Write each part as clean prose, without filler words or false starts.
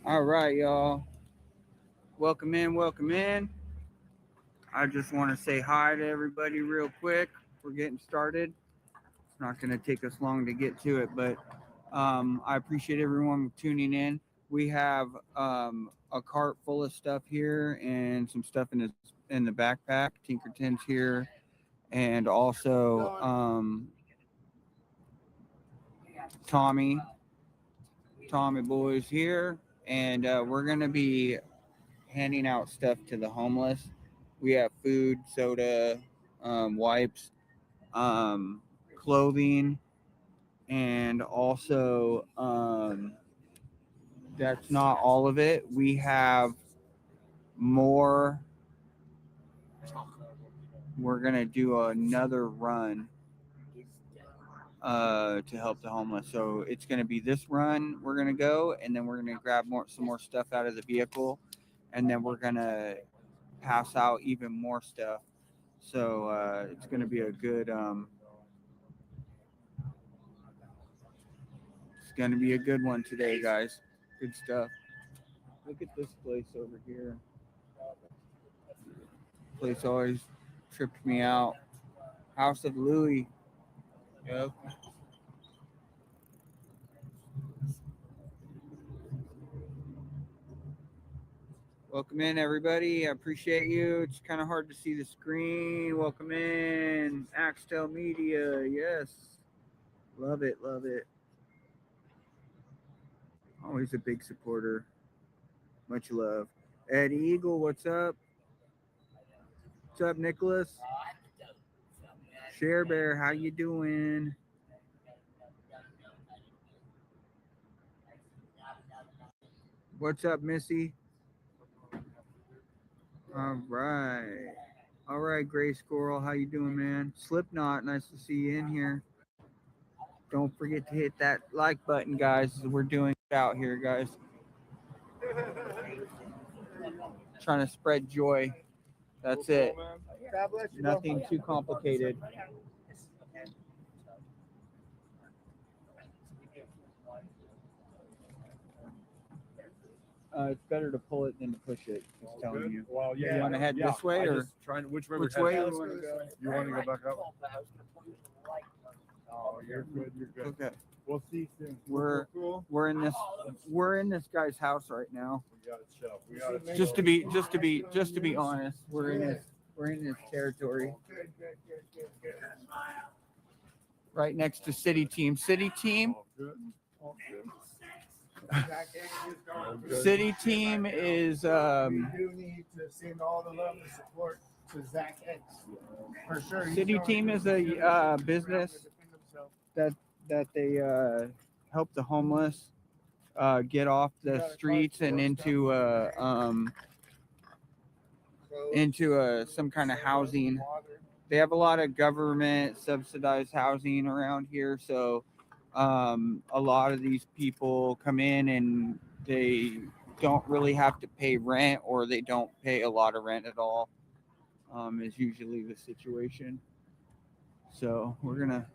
All right, y'all. Welcome in, welcome in. I just want to say hi to everybody real quick. We're getting started. It's not going to take us long to get to it, but I appreciate everyone tuning in. We have a cart full of stuff here and some stuff in the backpack. Tinkerton's here, and also Tommy, Tommy Boy's here, and we're gonna be handing out stuff to the homeless. We have food, soda, wipes, clothing, and also that's not all of it. We have more. We're gonna do another run to help the homeless. So it's gonna be this run. We're gonna go, and then we're gonna grab some more stuff out of the vehicle, and then we're gonna pass out even more stuff. So it's gonna be a good. It's gonna be a good one today, guys. Good stuff. Look at this place over here. Place always tripped me out. House of Louis. Yep. Welcome in, everybody. I appreciate you. It's kind of hard to see the screen. Welcome in, Axtel Media. Yes, love it, love it. Always a big supporter. Much love. Ed Eagle, what's up? What's up, Nicholas? Share Bear, how you doing? What's up, Missy? All right. All right, Gray Squirrel, how you doing, man? Slipknot, nice to see you in here. Don't forget to hit that like button, guys. We're doing it out here, guys. Trying to spread joy. That's it. Nothing too complicated. It's better to pull it than to push it. Just telling you. Well, yeah. You want to head this way or which way? which way you want to go? You want to go back up? Oh, you're good. You're good. Okay. We'll see soon. We're in this guy's house right now. We got to show. We got to Just to be honest, we're in his territory. Right next to City Team. City Team. All good. All good. City Team is We do need to send all the love and support to Zach X for sure. City Team is a business that they help the homeless get off the streets and into some kind of housing. They have a lot of government subsidized housing around here, so a lot of these people come in and they don't really have to pay rent, or they don't pay a lot of rent at all. Is usually the situation. So we're gonna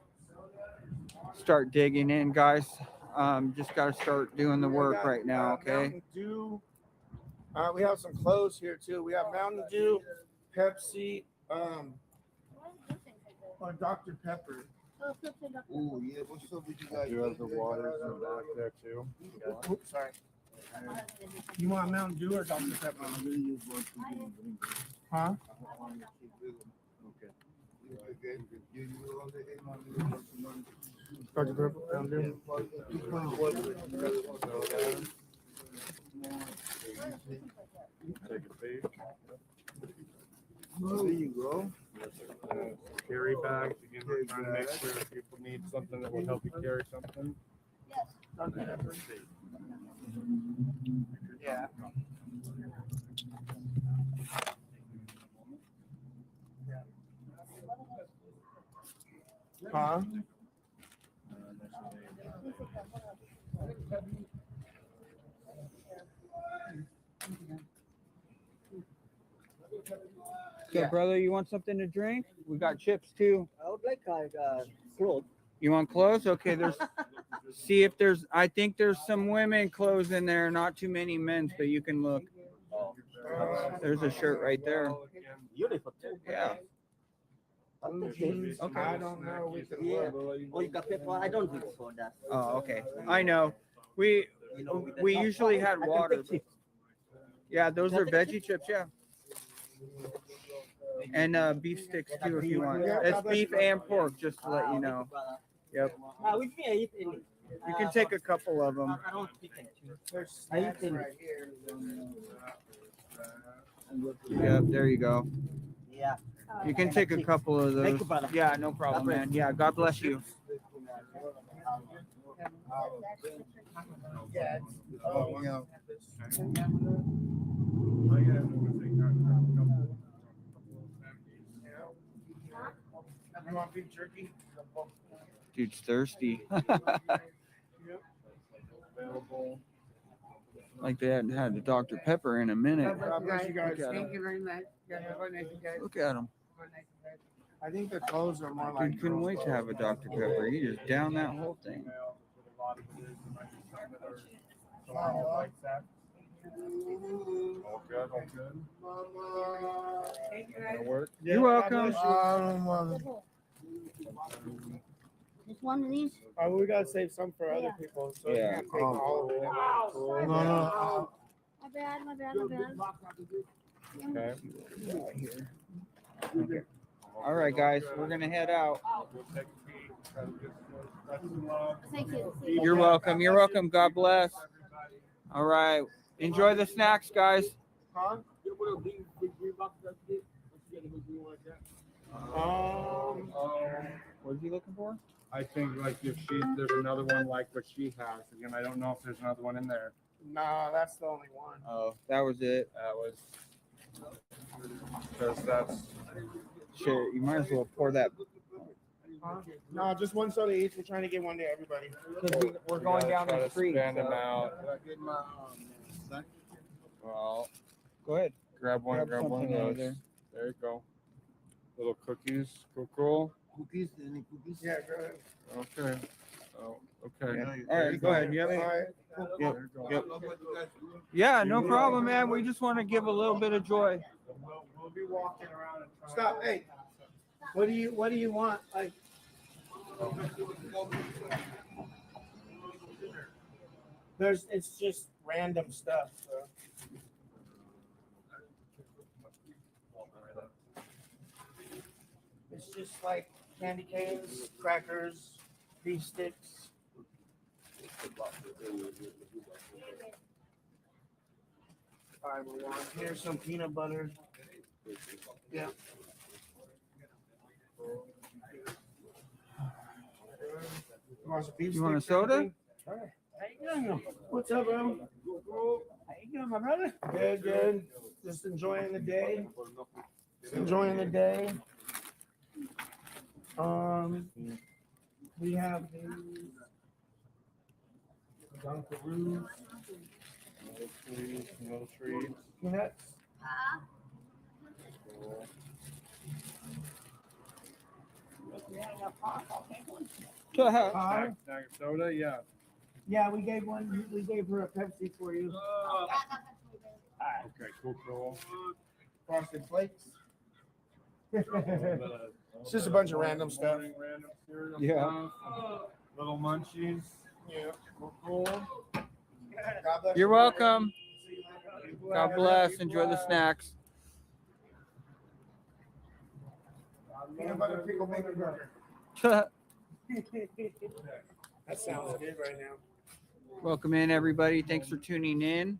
start digging in, guys. Just got to start doing the work right now. Okay. Mountain Dew. We have some clothes here too. We have Mountain Dew, Pepsi, or Dr. Pepper. Oh yeah, what's up with you guys? You have the water back there too. Oops, sorry. You want Mountain Dew or Dr. Pepper? Huh? Dr. Pepper, Mountain Take a peek. There you go. Carry bags. Again, we're trying to make sure if people need something that will help you carry something. Dr. Pepper. Yeah. Huh? So, brother, you want something to drink? We got chips too. I would like clothes. You want clothes? Okay, there's See if there's. I think there's some women clothes in there, not too many men's, but you can look. There's a shirt right there. Beautiful too. Yeah. Okay. I don't know. We can Yeah. look. Oh, you got paper? I don't drink soda. Oh, okay. I know. We usually had water. Yeah, those are veggie chips. Yeah. And beef sticks too, if you want. It's beef and pork, just to let you know. Yep. With me, I eat any. You can take a couple of them. I don't pick and choose. There's I eat snacks any. right here. Yep, there you go. Yeah. You can take a couple of Thank those. you, brother. Yeah, no problem, man. Yeah, God bless you. Yeah. Oh, yeah. You want beef jerky? Dude's thirsty. Like they hadn't had the Dr. Pepper in a minute. God bless you guys. Look at Thank him. you very much. Yeah, have a nice day. Look at him. I think the clothes are more like. Dude couldn't wait to have a Dr. Pepper. He just downed that whole thing. All good, all good. Gonna work. You're welcome. Just one of these? We gotta save some for other Yeah. people, so Yeah. you can't take all of them. No. My bad, my bad, my bad. Okay. All right, guys, we're gonna head out. We'll take a peek. Try to get some- Thank you. You're welcome. You're welcome. God bless. All right. Enjoy the snacks, guys. Huh? What is he looking for? I think like if there's another one like what she has. Again, I don't know if there's another one in there. Nah, that's the only one. Oh, that was it. That was because that's Shit, you might as well pour that. Huh? No, just one soda each. We're trying to get one to everybody. We're going gotta down try the to street. span them so- out. Well, go ahead. Grab one of something out those. of there. There you go. Little cookies. Cool. Cookies? Any cookies? Yeah, go ahead. Okay. Oh, okay. Yeah. All right, go ahead. Yep. All right. Yep. There you go. Yep. Yeah, no problem, man. We just want to give a little bit of joy. We'll be walking around and trying. Stop. Hey. What do you want? Like. It's just random stuff. So. It's just like candy canes, crackers, beef sticks. Here's some peanut butter. Yeah. You want a soda? What's up, bro? How you doing, my brother? Good, good. Just enjoying the day. Just enjoying the day. We have the Dunkaroos, Little treats. peanuts. Snack soda, yeah. Yeah, we gave one. We gave her a Pepsi for you. Okay, cool. Frosted Flakes. It's just a bunch of random stuff. Random cereal Yeah. stuff. Little munchies. Yeah. Cool. God bless You're you. welcome. God bless. Enjoy the snacks. Peanut butter pickle bacon burger. That sounds good right now. Welcome in, everybody. Thanks for tuning in.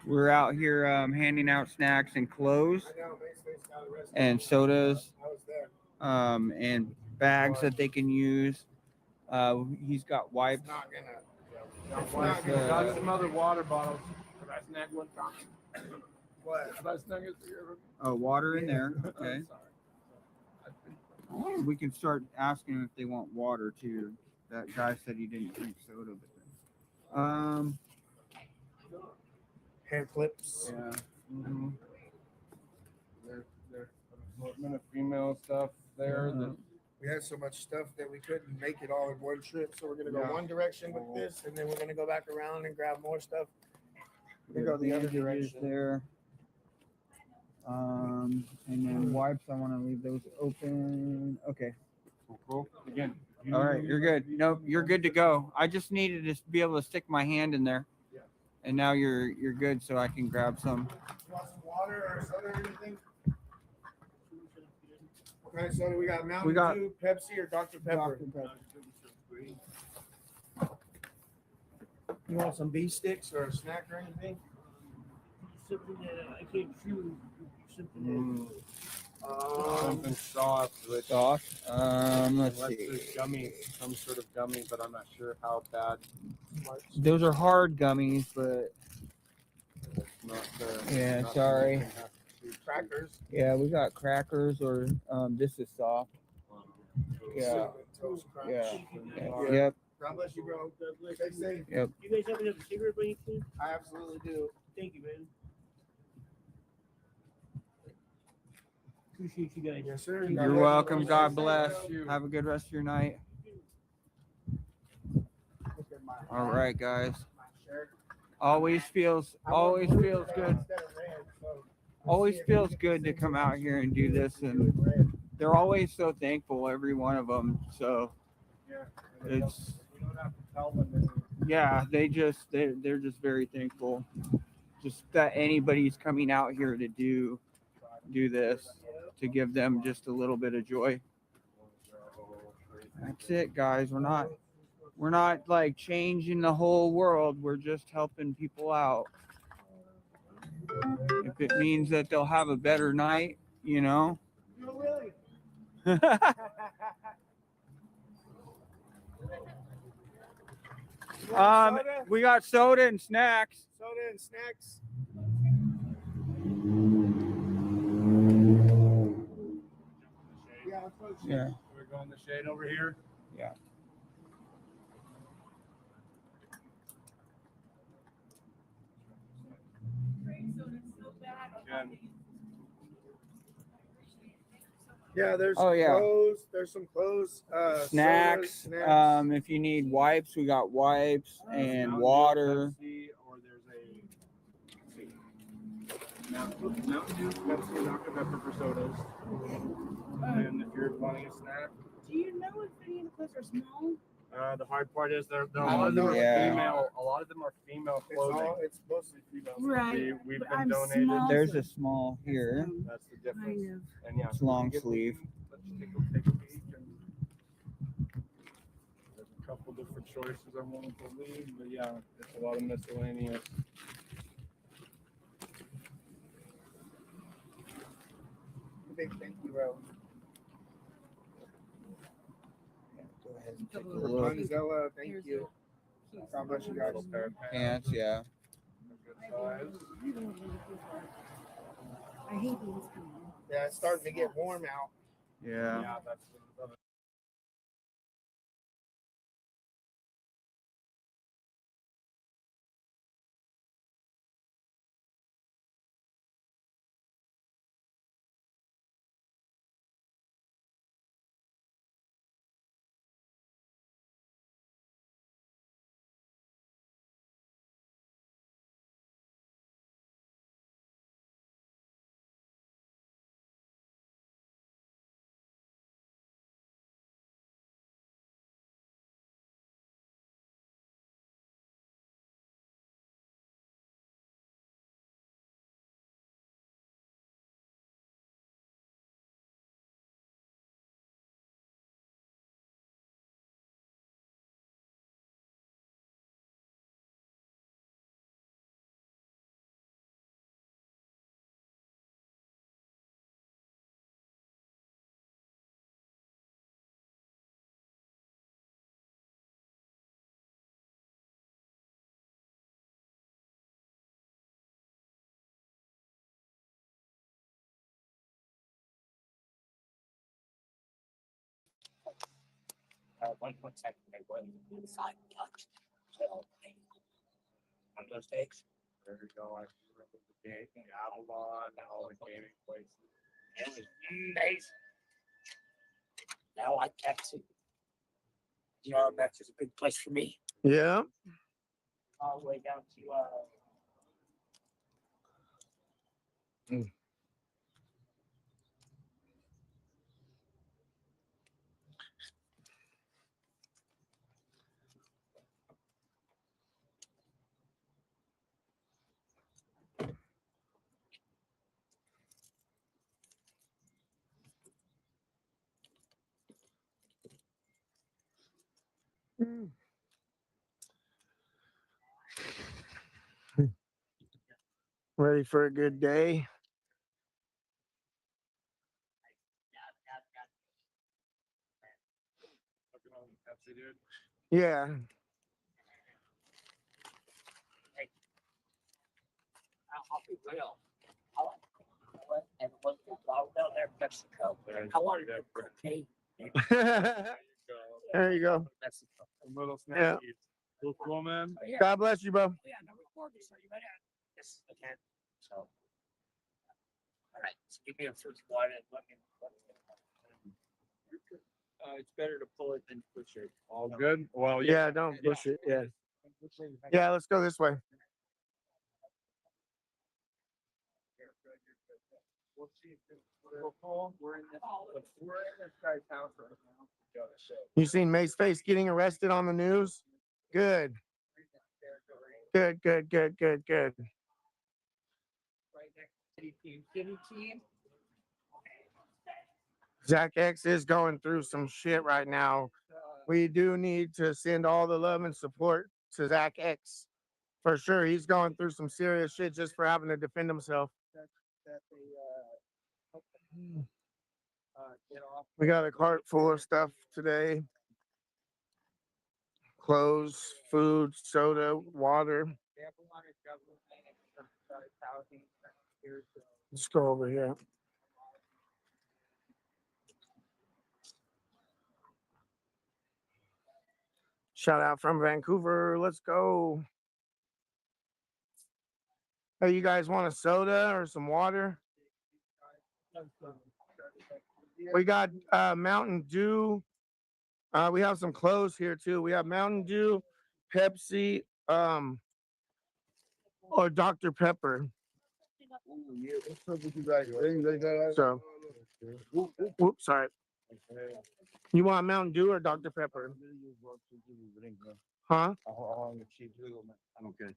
We're out here handing out snacks and clothes I know, basically, it's got the rest of and sodas I was there. and bags that they can use. He's got wipes. It's not gonna. Like, Got some other water bottles. That snack one time. What? That snack is here. water in there. Okay. We can start asking them if they want water too. That guy said he didn't drink soda, but Hair clips. yeah. There's an assortment of female stuff there. Mhm. we had so much stuff that we couldn't make it all in one trip. So we're gonna go Yeah. one direction with this, and then we're gonna go back around and grab more stuff. We Good go the other bandages direction. there. And then wipes. I want to leave those open. Okay. Cool. Again. All right, you're good. Nope, you're good to go. I just needed to be able to stick my hand in there, and now you're good, so I can grab some. Want some water or soda or anything? What kind of soda we got? Mountain Dew, Pepsi, or Dr. Pepper? You want some beef sticks or a snack or anything? Something that I can't chew. Something Something soft with Soft. Let's unless see. there's gummy, some sort of gummy, but I'm not sure how bad. Those are hard gummies, but It's not, Yeah, not sorry. something that can have to- Crackers. yeah, we got crackers or this is soft. Yeah. Cinnamon Toast Crunch. Yeah. Yep. God bless you, bro. Stay safe. Yep. You guys happen to have a cigarette by any chance? I absolutely do. Thank you, man. Appreciate you guys. Yes, sir. You're welcome. God bless. Have a good rest of your night. All right, guys. Always feels good. Always feels good to come out here and do this, and they're always so thankful, every one of them. So it's We don't have to tell them. yeah, they're just very thankful, just that anybody's coming out here to do this, to give them just a little bit of joy. That's it, guys. We're not like changing the whole world. We're just helping people out. If it means that they'll have a better night, you know. We got soda and snacks. Soda and snacks. Yeah. We're going the shade over here. Yeah. Yeah, there's Oh, yeah. clothes. There's some clothes. Snacks. Sodas, snacks. If you need wipes, we got wipes and Mountain Dew, water. Pepsi, or there's a Mountain Dew, Pepsi, and Dr. Pepper for sodas. And if you're wanting a snack, Do you know if any of the clothes are small? the hard part is they're a I lot don't of them know. are Yeah. female. A lot of them are female clothing. It's mostly female. Right. We've But been I'm donated. small. There's a small here. That's the difference. Kind of. And yeah, It's so long we get- sleeve. Let's take a peek. And there's a couple different choices I want to leave, but yeah, it's a lot of miscellaneous. Big thank you, bro. Go ahead and take a For look. Manzella, thank you. God bless you guys. Pair of Pants, yeah. good size. I hate these people. Yeah, it's starting to get warm out. Yeah. Yeah, that's One point second, they went inside touch. So, on those takes. there you go. I remember the game, Avalon, all the gaming places. It was nice. Now I Texas. That's is a big place for me. Yeah. All the way down to Ready for a good day? Pepsi, dude. Yeah. I'll be real. I like and was down there in Mexico. I wanted to okay. There you go. Mexico. Some little Yeah. snackies. Cool, cool, man. Oh, yeah. God bless you, bro. Oh, yeah, no recording, so you better. Yes, I can. So, all right. So give me a first one and let me. It's better to pull it than push it. All good? Well, Yeah, don't push it. Yeah. Yeah, let's go this way. We'll see if we're cool. We're in this guy's house right now. You seen Mace Face getting arrested on the news? Good. Good, good, good, good, good. Right next to City Team. Zach X is going through some shit right now. We do need to send all the love and support to Zach X. For sure. He's going through some serious shit just for having to defend himself. That they get off. We got a cart full of stuff today. Clothes, food, soda, water. They have a lot of government and subsidized housing here. So Let's go over here. Shout out from Vancouver. Let's go. Hey, you guys want a soda or some water? We got Mountain Dew. We have some clothes here too. We have Mountain Dew, Pepsi, or Dr. Pepper. So, whoops, sorry. You want Mountain Dew or Dr. Pepper? Huh? Okay.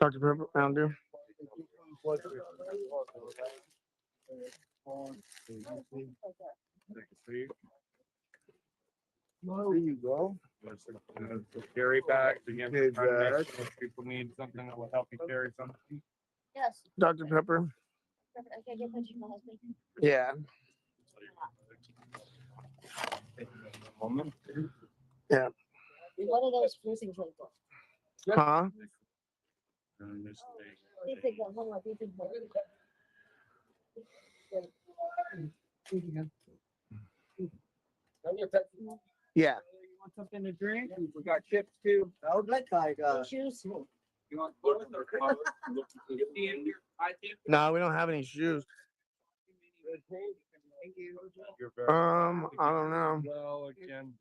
Dr. Pepper, Mountain Dew. There you go. Carry bags. Again, we're trying to make sure if people need something that will help you carry something. Yes. Dr. Pepper. I can't get pictures of my husband. Yeah. Moment. What are those freezing things for? Huh? And this They take them home like they take them. Yeah. you want something to drink? We got chips too. I would like Shoes. You want both or I think No, we don't have any shoes. you're very I don't know. well again.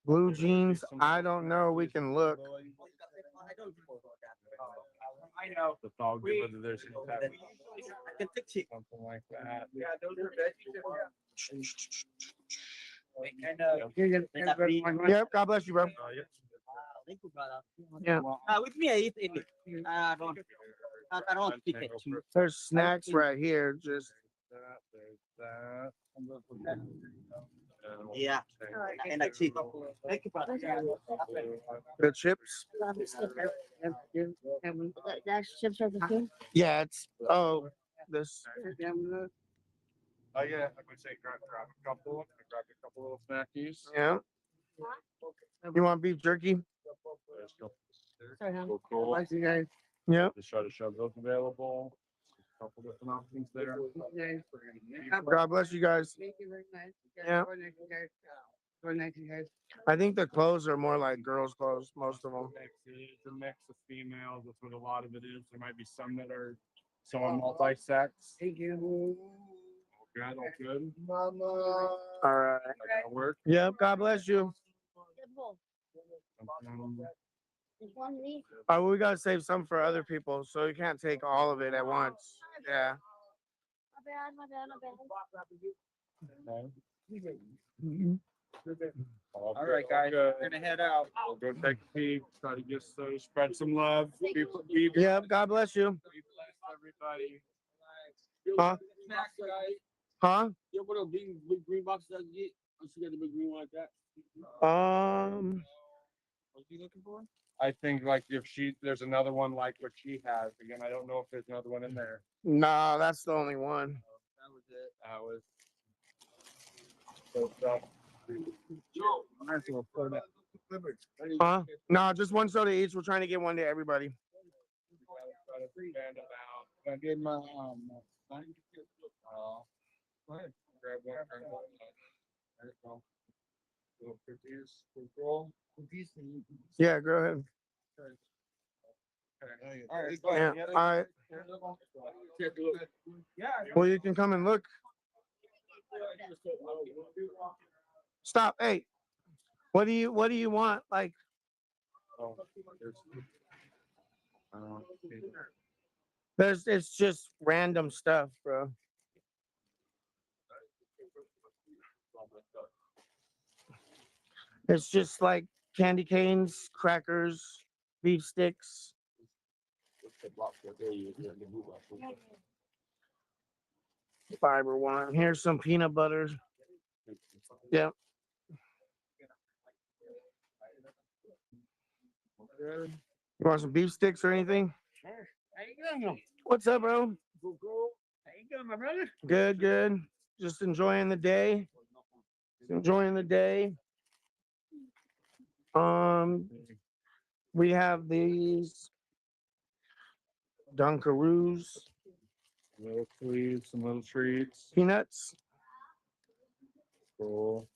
Blue jeans. I don't know. We can look. I don't know about that. I know. The fog whether there's I can fix it. something like that. Yeah, those are veggies. Yep. God bless you, bro. Yeah. Thank you, brother. Yeah. With me, I eat any. I don't pick it too. There's snacks right here. Just There's that. Yeah. And a cheap. Thank you, brother. the chips. That's chips right there too. Yeah. It's this. Oh yeah, I would say grab a couple. Grab a couple little snackies. Yeah. You want beef jerky? There's a couple. Sorry, huh? Cool. Yep. Just try to shove those available. A couple different options there. God bless you guys. Thank you very much. Yeah. Go nice, you guys. I think the clothes are more like girls' clothes, most of them. It's a mix of females. That's what a lot of it is. There might be some that are Someone multi-sex. Thank you. Good, all good. Mama. All right. That'll work. Yep. God bless you. There's one of these. Oh, we gotta save some for other people, so you can't take all of it at once. Yeah. My bad, my bad, my bad. All All right, guys, good. we're gonna head out. We'll go take a peek. Try to just spread some love. Be Yep. God bless you. blessed, everybody. Huh? Huh? Yeah, what a big green box does get? Once you get the big green one like that. What's he looking for? I think like if there's another one like what she has. Again, I don't know if there's another one in there. No, that's the only one. That was it. That was. So, Might as well put it. Huh? No, just one soda each. We're trying to get one to everybody. I gave my Go ahead. Grab one. There you go. Little cookies. Cool. Yeah, go ahead. Okay. All right, go Yeah. ahead. All right. Yeah. Well, you can come and look. Stop. Hey. What do you want? Like, Oh, it's just random stuff, bro. It's just like candy canes, crackers, beef sticks. Fiber one. Here's some peanut butter. Yep. You want some beef sticks or anything? How you doing? What's up, bro? How you doing, my brother? Good, good. Just enjoying the day. Enjoying the day. We have these Dunkaroos, little sweets, some little treats. peanuts. Cool.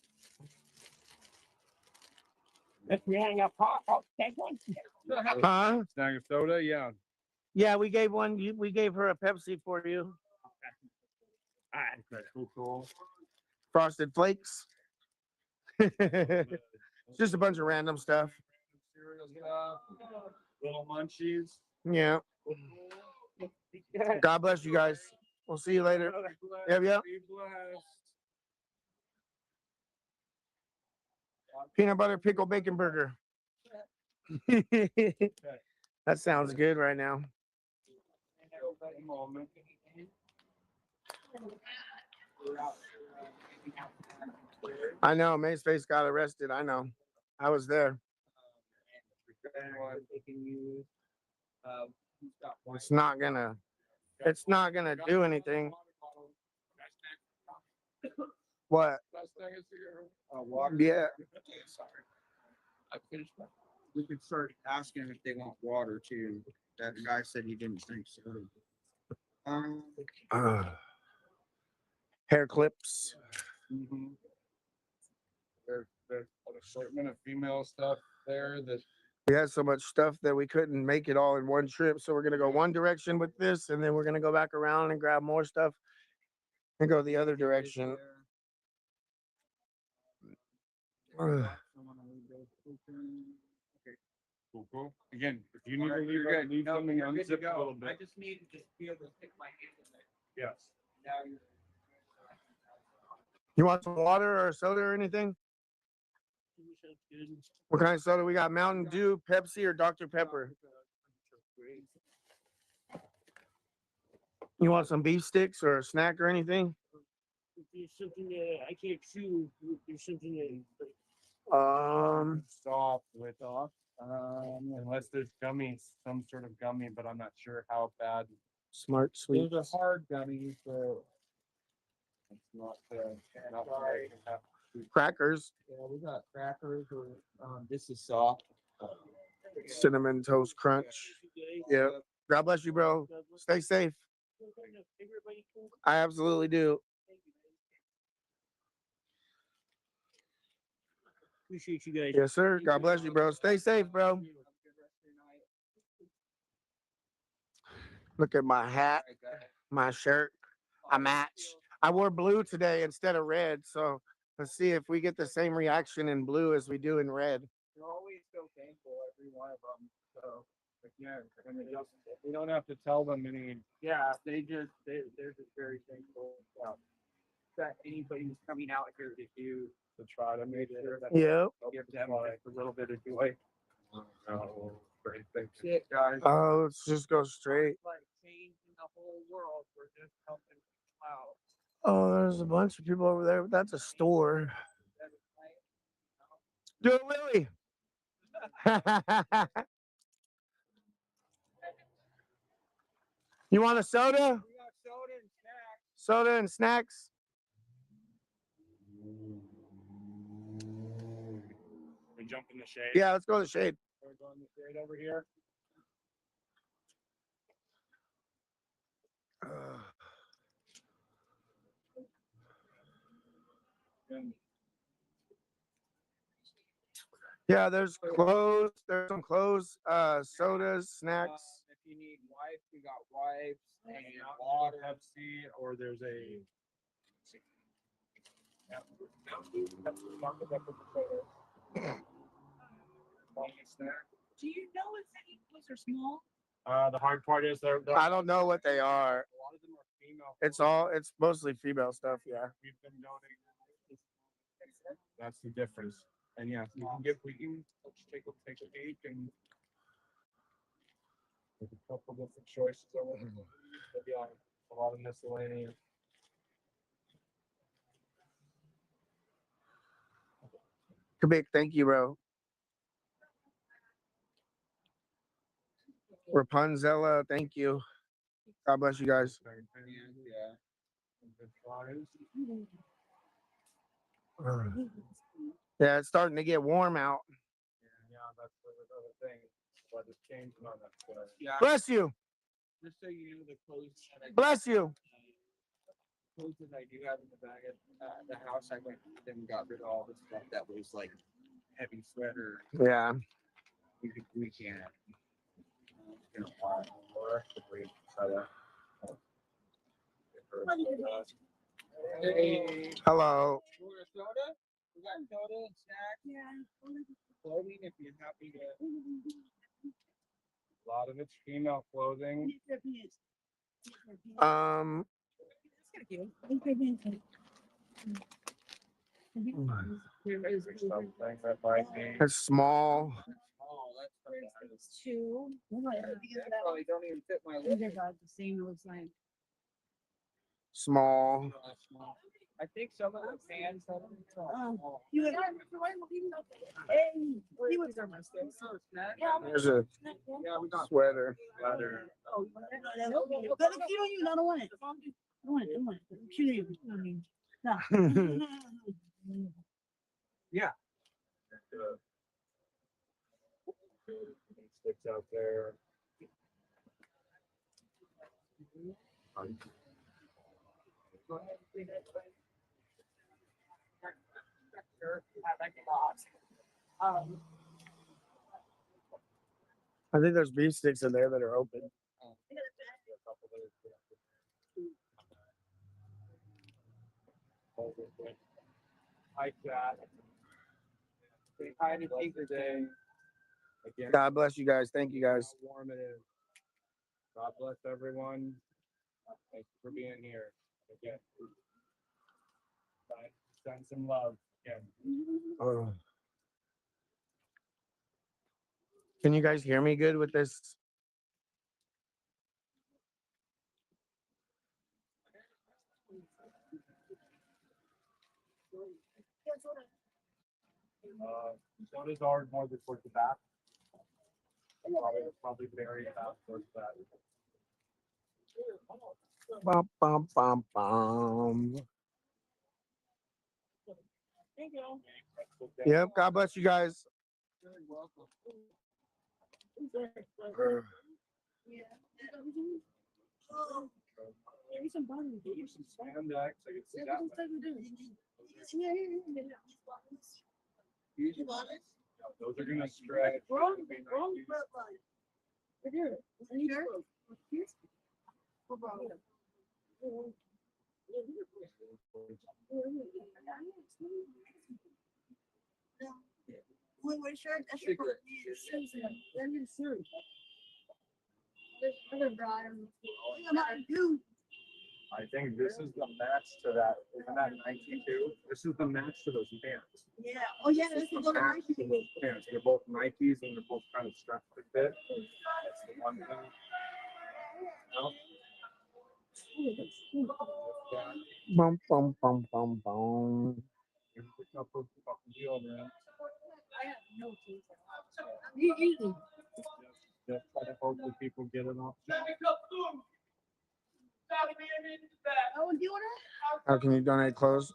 If you hang up, I'll take one. Huh? Snack of soda, yeah. Yeah, we gave one. We gave her a Pepsi for you. Okay, cool. Frosted Flakes. It's just a bunch of random stuff. Cereal stuff, little munchies. Yeah. God bless you guys. We'll see you later. Yep, yep. Be blessed. Peanut butter pickle bacon burger. That sounds good right now. A moment. I know May's face got arrested. I know. I was there. It's not gonna do anything. What? Water. Yeah. We could start asking if they want water too. That guy said he didn't drink soda. Hair clips. There's an assortment of female stuff there that We had so much stuff that we couldn't make it all in one trip. So we're gonna go one direction with this, and then we're gonna go back around and grab more stuff and go the other direction. Ugh. cool. Again, if you need to leave, leave something unzipped a little I bit. just need to just be able to stick my hand in there. Yes. Now you're. You want some water or soda or anything? What kind of soda we got? Mountain Dew, Pepsi, or Dr. Pepper? You want some beef sticks or a snack or anything? There's something that I can't chew. There's something that Soft with unless there's gummies, some sort of gummy, but I'm not sure how bad. Smart Those sweet. are hard gummies, so it's not not Crackers, Yeah, we got crackers or this is soft. cinnamon toast crunch. Yeah. God bless you, bro. Stay safe. I absolutely do. Appreciate you guys. Yes, sir. God bless you, bro. Stay safe, bro. Look at my hat, my shirt. I match. I wore blue today instead of red, so let's see if we get the same reaction in blue as we do in red. You're always so thankful, every one of them. So, again, and it just, we don't have to tell them any. Yeah, they're just very thankful. That anybody's coming out here to do to try to make sure that Yep. give them like a little bit of joy. Oh, great, thanks. It, guys. Oh, let's just go straight. Like changing the whole world. We're just helping people out. Oh, there's a bunch of people over there, but that's a store. Do it, Willie. You want a soda? We got soda and snacks. Soda and snacks? We jump in the shade. Yeah, let's go to the shade. We're going to the shade over here. And Yeah, there's clothes. There's some clothes, sodas, snacks. if you need wipes, we got wipes and water, Pepsi, or there's a. Do you know if any of those are small? The hard part is they're I don't know what they are. a lot of them are female. It's mostly female stuff. Yeah. We've been donating. That's the difference. And yeah, we can take a peek and. There's a couple different choices over there. But yeah, a lot of miscellaneous. Big thank you, bro. Rapunzella, thank you. God bless you guys. Yeah. Good tries. Yeah, it's starting to get warm out. Yeah, that's the other thing. But it's changing on that. Yeah, Bless you. just so you know, the clothes that Bless you. clothes that I do have in the bag at the house, I went and got rid of all the stuff that was like heavy sweater. Yeah. We can't. You know, Hey, Hello. you want a soda? We got soda and snacks. Yeah. Clothing if you're happy to. A lot of it's female clothing. There's something that might be. It's small. Oh, that's Two. that probably don't even fit my These lip. are about the same, it looks like. Small. I think some of the fans have them. You have. Hey, he was our mistake. There's a Yeah, we got sweater. Leather. Oh, you got it cute on you, no, I don't want it. I don't want it, I don't want it. Cute on you. I mean, no. Sticks out there. I think there's beef sticks in there that are open. Like that. Say hi to Tinker Day. Again, God bless you guys. Thank you guys. how warm it is. God bless everyone. Thank you for being here. Again. Send some love. Again. Can you guys hear me good with this? Sodas are more towards the back. Probably very fast towards that. Bum, bum, bum, bum. Yep. God bless you guys. Give me some butter. Some spandex. I can see that. Those are gonna stretch. Wait, wait, sure. That's your part. I'm not a dude. I think this is the match to that. Isn't that 92? This is the match to those pants. Yeah. Oh, yeah. This is the Match to those pants. They're both Nikes and they're both kind of strapped to fit. That's the one thing. No? Bum, bum, bum, bum, bum. It's a fucking deal, man. Just try to hope that people get it off. Oh, do you want How can you donate clothes?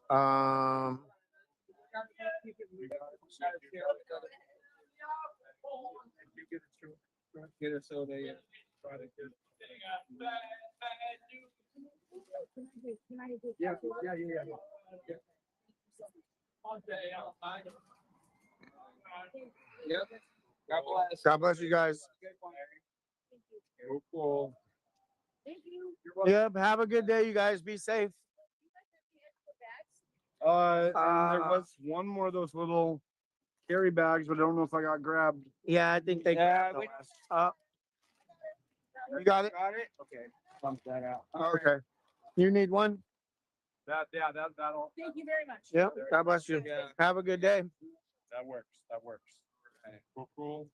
Get a soda, yeah. Try to get. Yeah. Yep. God bless. God bless you guys. Cool. Yep. Have a good day, you guys. Be safe. And there was one more of those little carry bags, but I don't know if I got grabbed. Yeah, I think they. Yeah, got we- the last- you got it. Got it? Okay. Bump that out. Okay. You need one. That'll. Thank you very much. Yep. God bless you. Yeah. Have a good day. That works. Okay. Cool.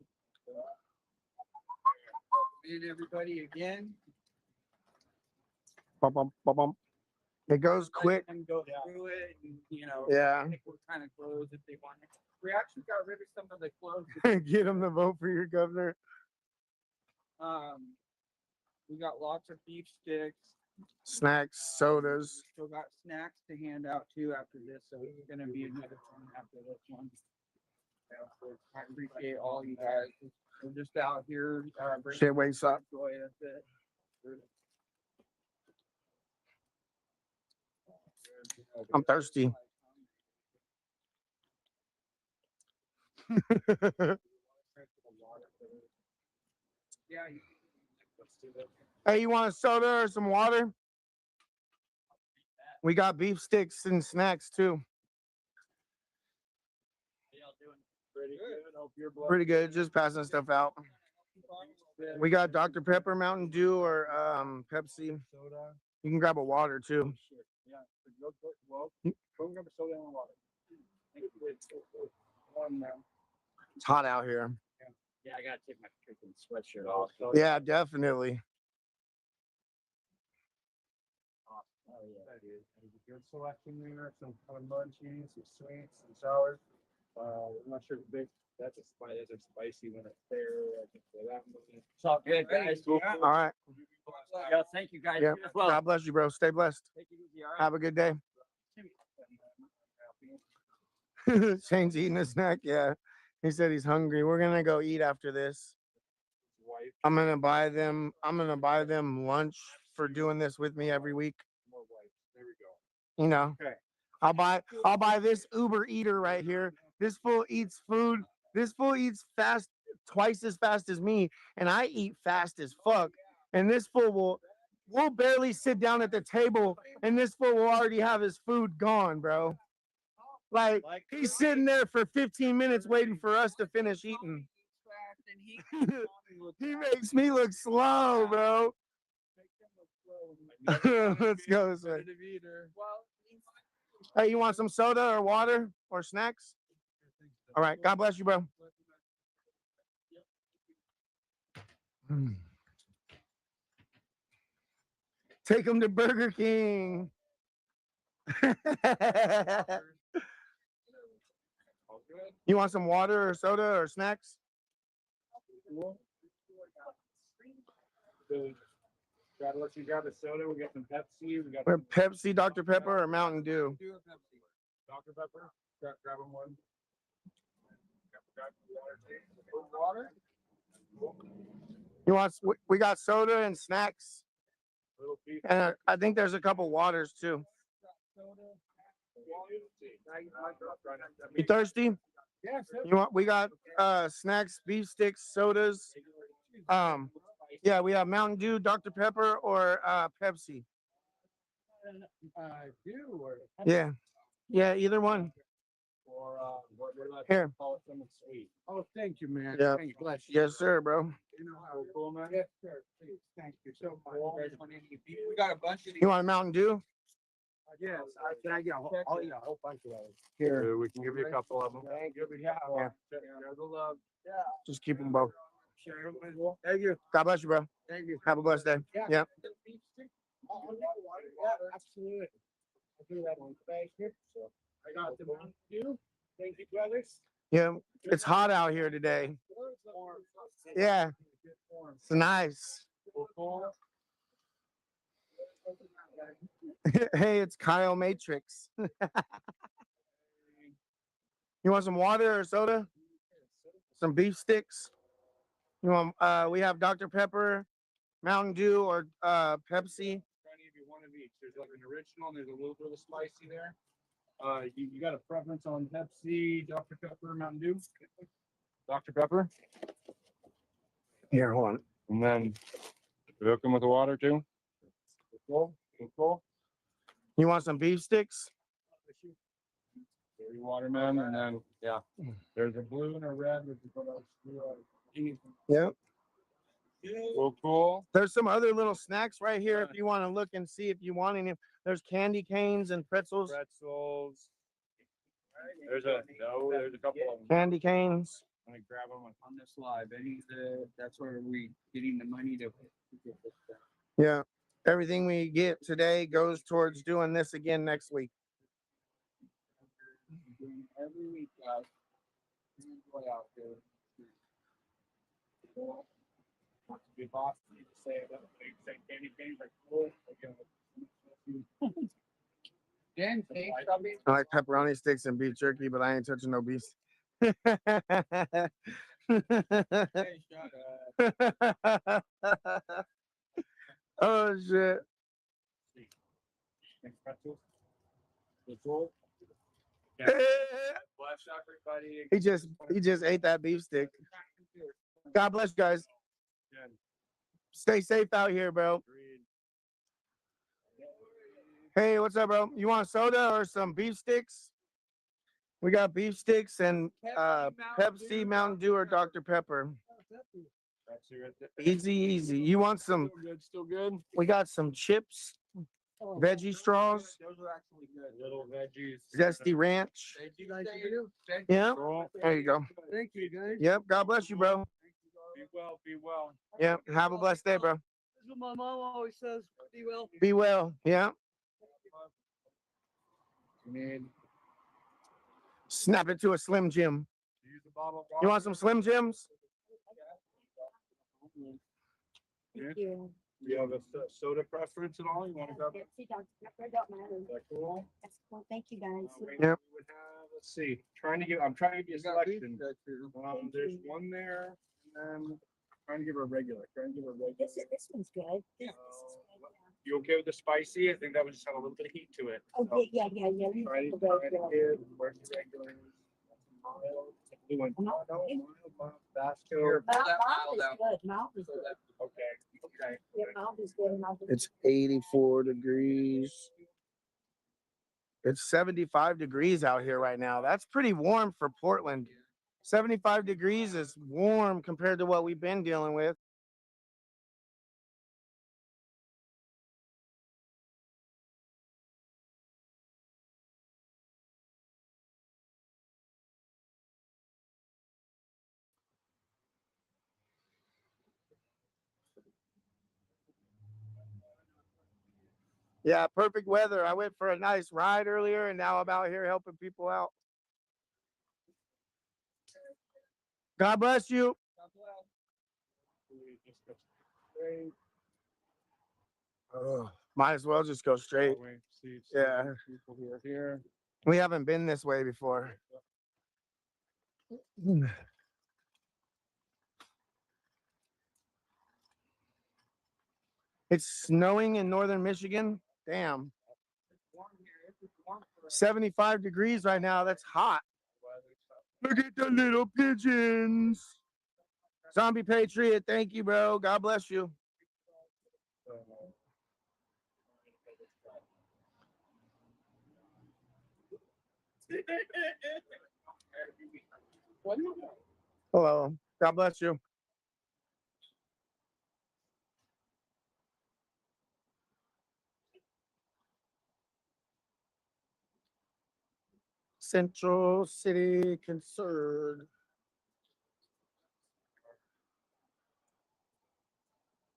Meet everybody again. Bum, bum, bum, bum. It goes quick. And go through it, and, you know. Yeah. Pick what kind of clothes if they want. We actually got rid of some of the clothes. Get them to vote for your governor. We got lots of beef sticks. Snacks, sodas. Still got snacks to hand out too after this, so it's gonna be another one after this one. I appreciate all you guys. We're just out here. Bringing Shit wakes up. joy. That's it. I'm thirsty. Yeah. Hey, you want a soda or some water? We got beef sticks and snacks too. Pretty good. Hope you're blessed. Pretty good. Just passing stuff out. We got Dr. Pepper, Mountain Dew, or Pepsi. Soda. You can grab a water too. Yeah. Well, go grab a soda and water. One now. It's hot out here. Yeah, I gotta take my freaking sweatshirt off. Yeah, definitely. Oh, yeah. There's a good selection there. Some fun munchies, some sweets, some sours. I'm not sure if that's a spicy when it's there. I think for that one. It's all good, guys. All right. Yeah, thank you guys. Yeah. You as well. God bless you, bro. Stay blessed. Take it easy, all right? Have a good day. Shane's eating a snack. Yeah. He said he's hungry. We're gonna go eat after this. Wife, I'm gonna buy them lunch for doing this with me every week. more wipes. There we go. You know. Okay. I'll buy this Uber eater right here. This fool eats food. This fool eats fast, twice as fast as me, and I eat fast as fuck. And this fool we'll barely sit down at the table, and this fool will already have his food gone, bro. Like he's sitting there for 15 minutes waiting for us to finish eating. He makes me look slow, bro. Let's go this way. Hey, you want some soda or water or snacks? All right. God bless you, bro. Take him to Burger King. You want some water or soda or snacks? Gotta let you grab a soda. We got some Pepsi. We got Or Pepsi, Dr. Pepper, or Mountain Dew? Dr. Pepper. Grab them one. Water. You want? We got soda and snacks, Little piece. and I think there's a couple waters too. You thirsty? Yes. You want? We got snacks, beef sticks, sodas. Yeah, we have Mountain Dew, Dr. Pepper, or Pepsi. Do or Yeah. Yeah, either one. or what about Here. call it something sweet? Oh, thank you, man. Yeah. Thank you. Bless you. Yes, sir, bro. You know how cool, man. Yes, sir. Please. Thank you so much. You guys want any- We got a bunch of these. You want a Mountain Dew? Yes, can I get a whole, I'll eat a whole bunch of those. Here. We can give you a couple of them. Thank you. Yeah. Share the love. Yeah. Just keep them both. Share them as well. Thank you. God bless you, bro. Thank you. Have a blessed day. Yeah. Yeah. Yeah, absolutely. I do that one today. So I got the Mountain Dew. Thank you, brothers. Yeah. It's hot out here today. Yeah. It's nice. Hey, it's Kyle Matrix. You want some water or soda? Some beef sticks? You want we have Dr. Pepper, Mountain Dew, or Pepsi. Trying to give you one of each. There's like an original and there's a little bit of spicy there. You got a preference on Pepsi, Dr. Pepper, Mountain Dew? Dr. Pepper? Here, hold on. And then you hook them with the water too? Cool. Cool. You want some beef sticks? Dirty watermelon, and then yeah, there's a blue and a red, which is what I was Yep. cool. There's some other little snacks right here if you want to look and see if you want any. There's candy canes and pretzels. Pretzels. There's a couple of them. Candy canes. Let me grab them. On this live, that's where we getting the money to get this stuff. Yeah. Everything we get today goes towards doing this again next week. Doing every week, guys. Enjoy out there. Not to be boss, you just say that they say candy canes are cool. Dan, thanks, Robbie. I like pepperoni sticks and beef jerky, but I ain't touching no beef. Hey, shut up. Oh shit. Pretzels. Cool. Bless everybody. He just ate that beef stick. God bless you guys. Stay safe out here, bro. Hey, what's up, bro? You want soda or some beef sticks? We got beef sticks and Pepsi, Mountain Dew, or Dr. Pepper. Easy, easy. You want some? Still good. We got some chips, veggie straws, Those are actually good. Little veggies. zesty ranch. You guys do? Yeah, Cool. there you go. Thank you, guys. Yep. God bless you, bro. Be well, be well. Yep. Have a blessed day, bro. That's what my mom always says. Be well. Be well. Yeah. You need Snap it to a Slim Jim. use a bottle of You water. want some Slim Jims? Thank you. Do you have a soda preference at all? You want to grab it? Pepsi, Dr. Pepper, don't matter. Is that cool? That's cool. Thank you, guys. Yep. We would have, let's see, I'm trying to give you a You got beef selection. sticks here. There's one there, and then trying to give her a regular. This one's good. You okay with the spicy? I think that would just have a little bit of heat to it. Oh, yeah. You Try take to the try to regular. give, where's the regular? Blue one. Mild. Vasco. Pull that Mild is mild out. good. Mild is good. Okay. Yeah, mild is good. Mild is It's 84 degrees. It's 75 degrees out here right now. That's pretty warm for Portland. 75 degrees is warm compared to what we've been dealing with. Yeah, perfect weather. I went for a nice ride earlier and now I'm out here helping people out. God bless you. Might as well just go straight. Yeah. People here. We haven't been this way before. It's snowing in northern Michigan. Damn. 75 degrees right now. That's hot. Look at the little pigeons. Zombie Patriot, thank you, bro. God bless you. Hello. God bless you. Central City Concern.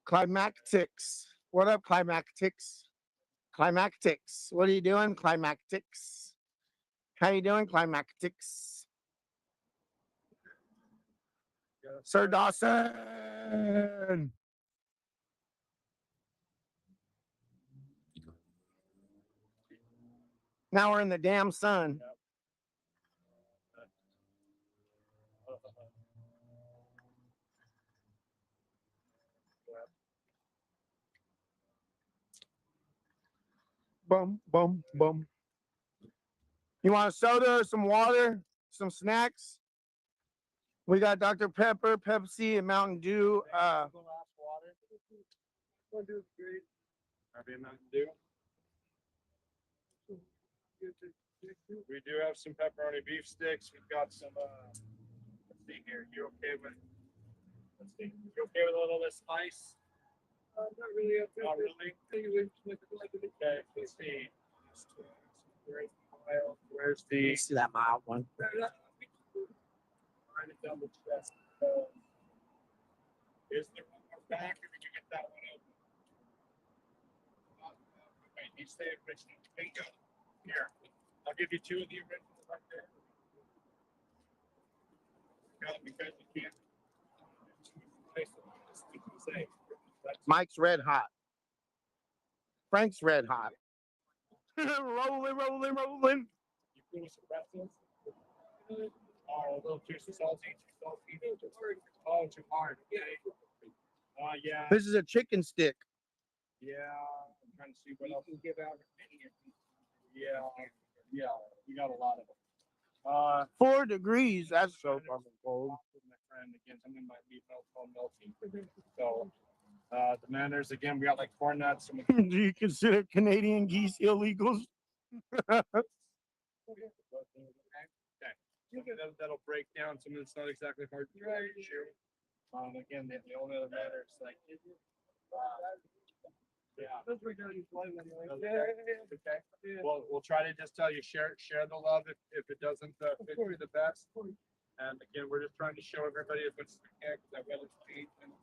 Climactics. What up, Climactics? Climactics. What are you doing, Climactics? How you doing, Climactics? Sir Dawson. Now we're in the damn sun. Bum, bum, bum. You want a soda, some water, some snacks? We got Dr. Pepper, Pepsi, and Mountain Dew. We do have some pepperoni beef sticks. We've got some. Let's see here. You okay with? Let's see. You okay with a little bit of spice? Not really. Not really. Okay. Let's see. Where's the? See that mild one. Trying to double check. Is there one more back, or did you get that one open? Wait, you say original. Bingo. Here, I'll give you two of the originals right there. Because you can't. Say. Mike's red hot. Frank's red hot. Rolling, rolling, rolling. You finish the pretzels? Oh, a little too salty. Oh, too hard. Okay. Yeah. This is a chicken stick. Yeah. I'm trying to see what else to give out. Yeah. Yeah. You got a lot of them. 4 degrees. That's so fucking cold. My friend again, something might be melting. So, the manners again. We got like corn nuts. Do you consider Canadian geese illegals? Okay. That'll break down something that's not exactly hard to chew. Again, the only other matter is like, yeah. Okay. We'll try to just tell you share the love if it doesn't fit you the best. And again, we're just trying to show everybody as much as we can because I've got to speed and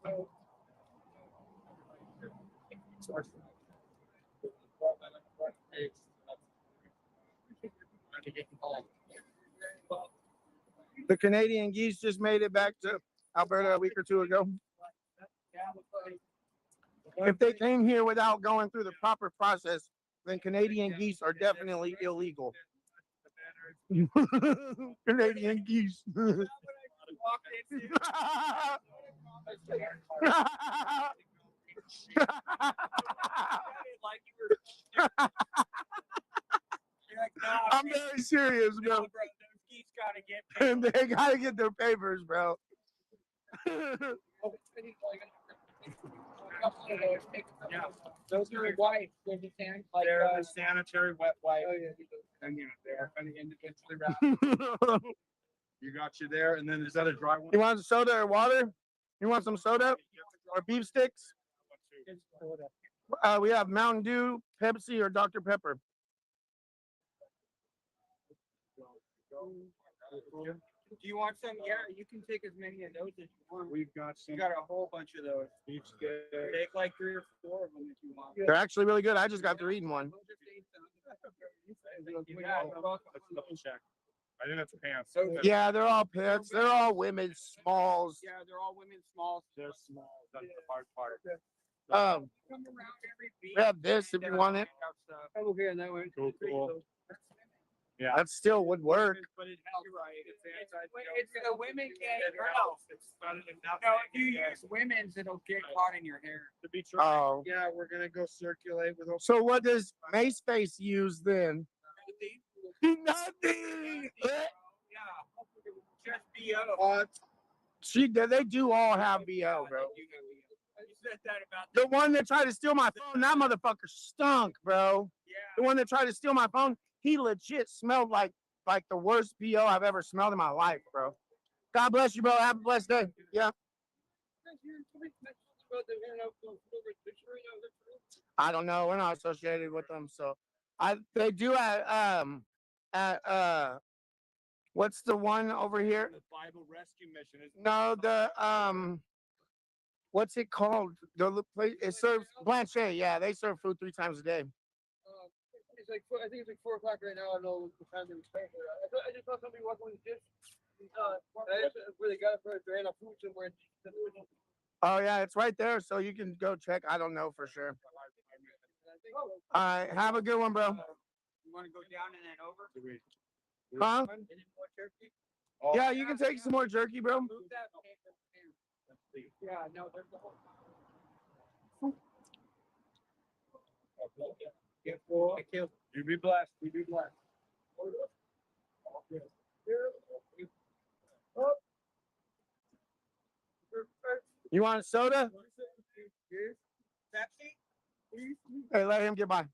The Canadian geese just made it back to Alberta a week or 2 ago. If they came here without going through the proper process, then Canadian geese are definitely illegal. Canadian geese. I'm very serious, bro. And they gotta get their papers, bro. yeah, those are white. They're the sanitary wet wipe. And they're kind of individually wrapped. You got you there, and then is that a dry one? You want some soda or water? You want some soda or beef sticks? We have Mountain Dew, Pepsi, or Dr. Pepper. Do you want some? Yeah, you can take as many of those as you want. We've got some. You got a whole bunch of those. Take like 3 or 4 of them if you want. They're actually really good. I just got through eating one. Let's double check. I think that's pants. Yeah, they're all pets. They're all women's smalls. Yeah, they're all women's small. They're small. That's the hard part. We have this if you want it. Cool. Yeah. That still would work. But it helps. It's the women can't. No, if you use women's, it'll get caught in your hair. Oh. Yeah, we're gonna go circulate with. So what does Maceface use then? Nothing. Yeah. Just be What? They do all have BO, bro. You said that about The one that tried to steal my phone, that motherfucker stunk, bro. The one that tried to steal my phone, he legit smelled like the worst BO I've ever smelled in my life, bro. God bless you, bro. Have a blessed day. Yeah. I don't know. We're not associated with them, so they do at what's the one over here? the Bible Rescue Mission. No, the what's it called? The place it serves Blanchet. Yeah, they serve food 3 times a day. It's like I think it's like 4 o'clock right now. I don't know what time they were saying. I just saw somebody walking with the dish. Where they got it for they had a food somewhere. Oh yeah, it's right there, so you can go check. I don't know for sure. All right, have a good one, bro. You want to go down and then over? Huh? Is it more turkey? Yeah, you can take some more jerky, bro. Move that. Yeah, no, there's the whole. You be blessed. You be blessed. You want a soda? Pepsi? Hey, let him get by.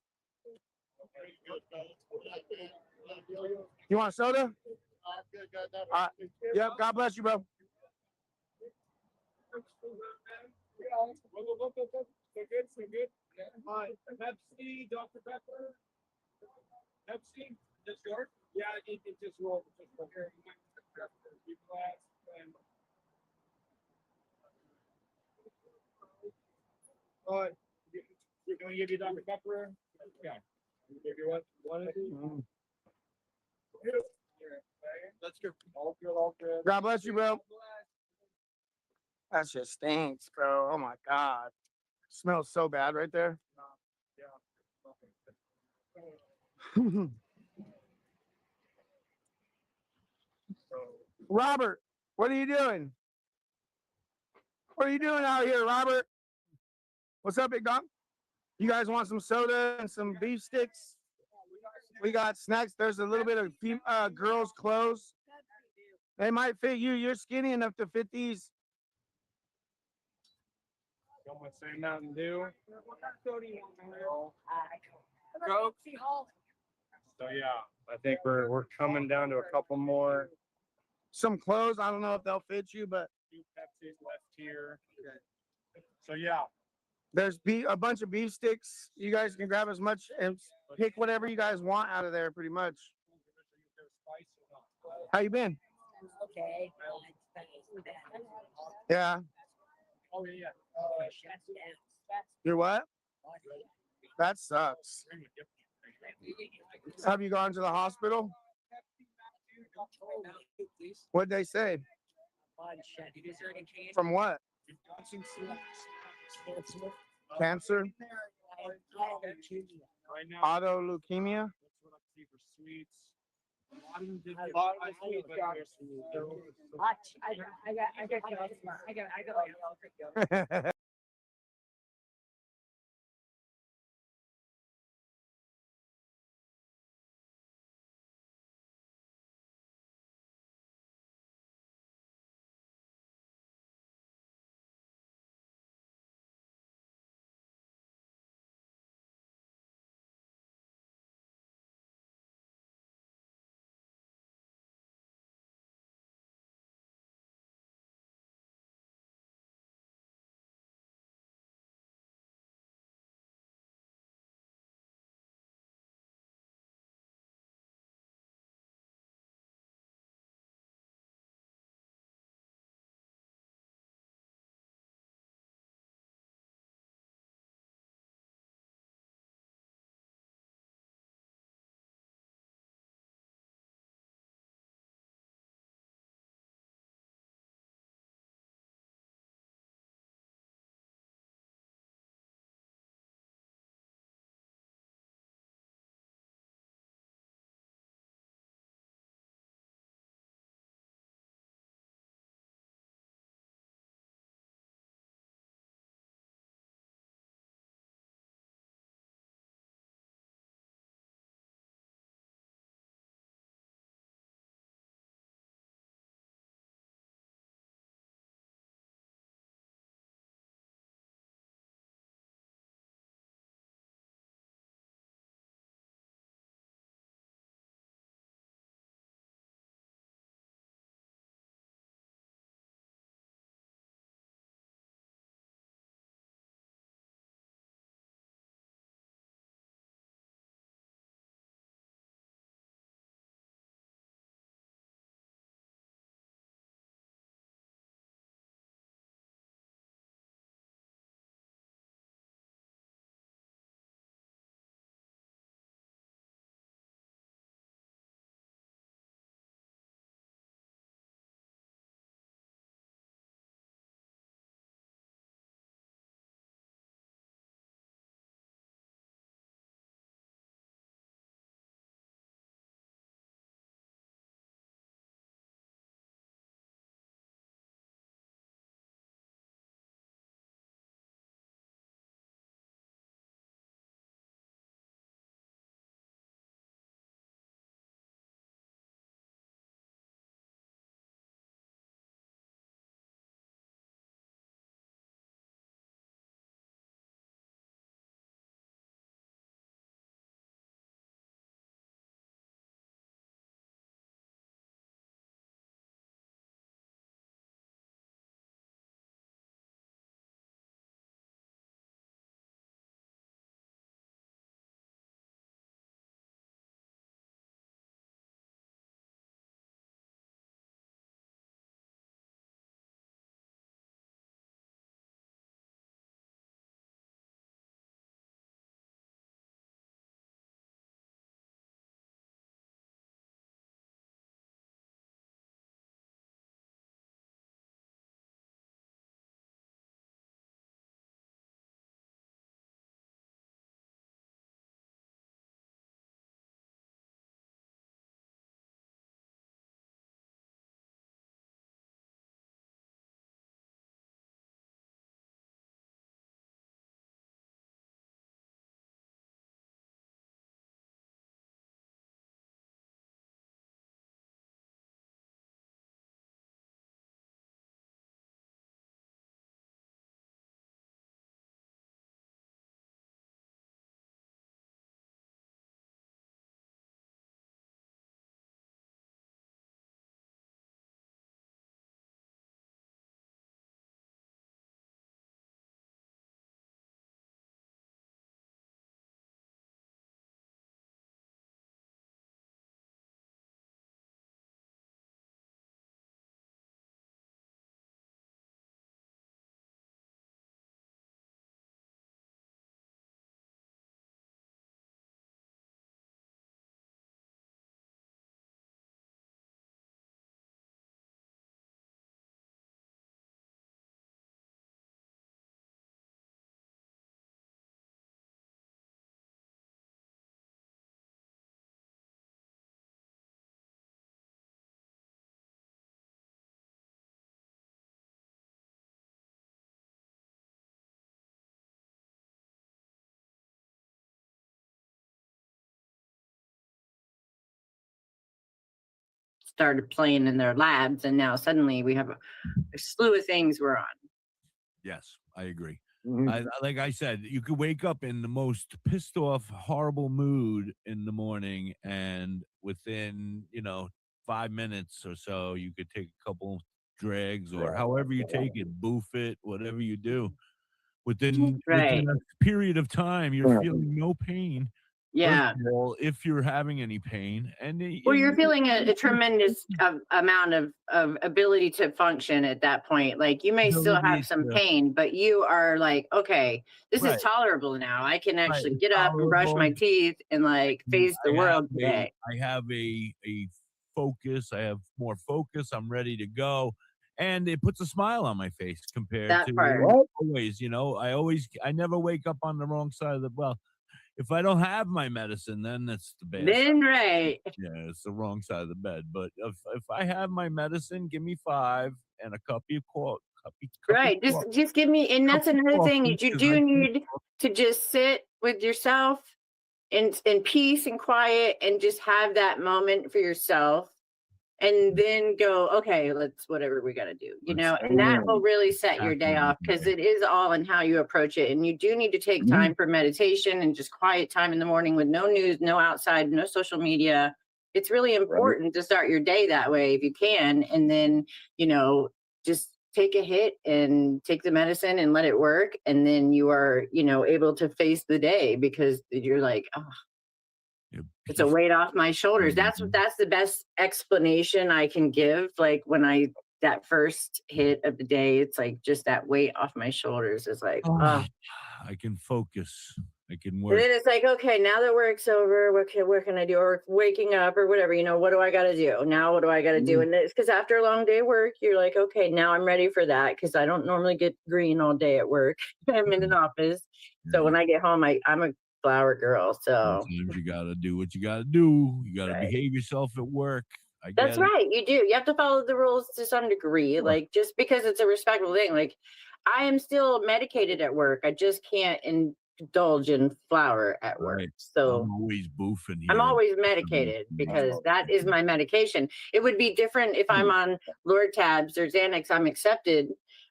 You want a soda? Yep. God bless you, bro. So good. Pepsi, Dr. Pepper. Pepsi, just yours? Yeah, it just rolled. Be blessed. And you're gonna give you Dr. Pepper? Yeah. Give you one of these? Let's go. All good. God bless you, bro. That shit stinks, bro. Oh my god. Smells so bad right there. Robert, what are you doing? What are you doing out here, Robert? What's up, big dog? You guys want some soda and some beef sticks? We got snacks. There's a little bit of girls' clothes. They might fit you. You're skinny enough to fit these. Someone say Mountain Dew. Go. So yeah, I think we're coming down to a couple more. Some clothes. I don't know if they'll fit you, but Few Pepsis left here. So yeah, there's a bunch of beef sticks. You guys can grab as much and pick whatever you guys want out of there, pretty much. How you been? Okay. Yeah. Oh yeah. You're what? That sucks. Have you gone to the hospital? What'd they say? From what? Cancer? Right now, Auto leukemia? that's what I see for sweets. I got started playing in their labs, and now suddenly we have a slew of things we're on. Yes, I agree. Mhm. Like I said, you could wake up in the most pissed off, horrible mood in the morning, and within 5 minutes or so, you could take a couple drags or however you take it, boof it, whatever you do. Within Right. a period of time, you're feeling no pain. First Yeah. of all, if you're having any pain, and Well, you're feeling a tremendous amount of ability to function at that point. Like you may still have ability some to pain, but you are like, okay, this is right, tolerable now. I can right, actually it's get up and brush my tolerable. teeth and like face the world today. I have a focus. I have more focus. I'm ready to go, and it puts a smile on my face compared That to part. always. I never wake up on the wrong side of the well. If I don't have my medicine, then that's the bad side. Then right. Yeah, it's the wrong side of the bed. But if I have my medicine, give me 5 and a cup of Right. Just give me, and cup that's of another thing coffee is you 'cause I do can't need to just sit with yourself in peace and quiet and just have that moment for yourself and then go, okay, let's whatever we got to do, let's and that will really set your tackle day off the because day. it is all in how you approach it. And you do need to take time for meditation and just quiet time in the morning with no news, no outside, no social media. It's really important to start your day that way if you can. And then, just take a hit and take the medicine and let it work. And then you are, able to face the day because you're like, oh, You're it's a peaceful. weight off my shoulders. That's the best explanation I can give. Like when that first hit of the day, it's like just that weight off my shoulders is like, oh. I can focus. I can And work. then it's like, okay, now that work's over, what can I do? Or waking up or whatever, what do I got to do? Now, what do I got to do? And it's because after a long day of work, you're like, okay, now I'm ready for that because I don't normally get green all day at work. I'm in an office. So when I get home, I'm a flower girl. So Sometimes you gotta do what you gotta do. You gotta right. behave yourself at work. I That's get it. right. You do. You have to follow the rules to some degree. Sure. Like just because it's a respectable thing. Like I am still medicated at work. I just can't indulge in flower at work. Right. So I'm always boofing I'm here. always medicated because that is my medication. It would be different if I'm on Lortabs or Xanax. I'm accepted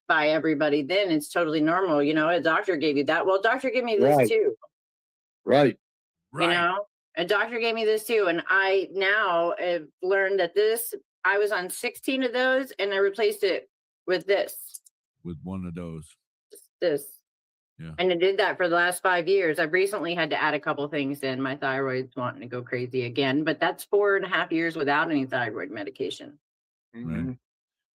by everybody. Then it's totally normal. A doctor gave you that. Well, doctor gave me this too. Right. A doctor gave me this too. And I now have learned that I was on 16 of those and I replaced it with With one of those. this. Yeah. And I did that for the last 5 years. I've recently had to add a couple things in. My thyroid's wanting to go crazy again, but that's 4.5 years without any thyroid medication. Right.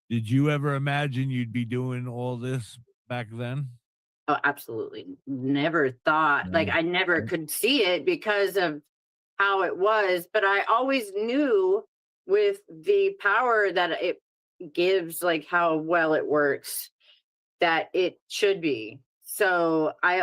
Did you ever imagine you'd be doing all this back then? Oh, absolutely. Never thought, like I never could see it because of how it was, but I always knew with the power that it gives, like how well it works, that it should be. So I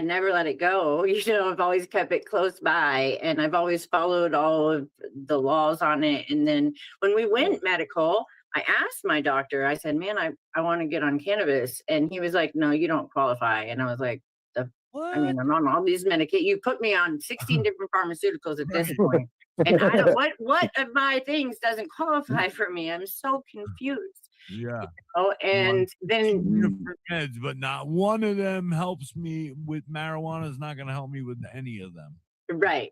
never let it go. I've always kept it close by and I've always followed all of the laws on it. And then when we went medical, I asked my doctor, I said, man, I want to get on cannabis. And he was like, no, you don't qualify. And I was like, What? I'm on all these medications. You put me on 16 different pharmaceuticals at this point. And I don't, what of my things doesn't qualify for me? I'm so confused. Yeah. And then different meds, but not one of them helps me with marijuana. Is not going to help me with any of them. right.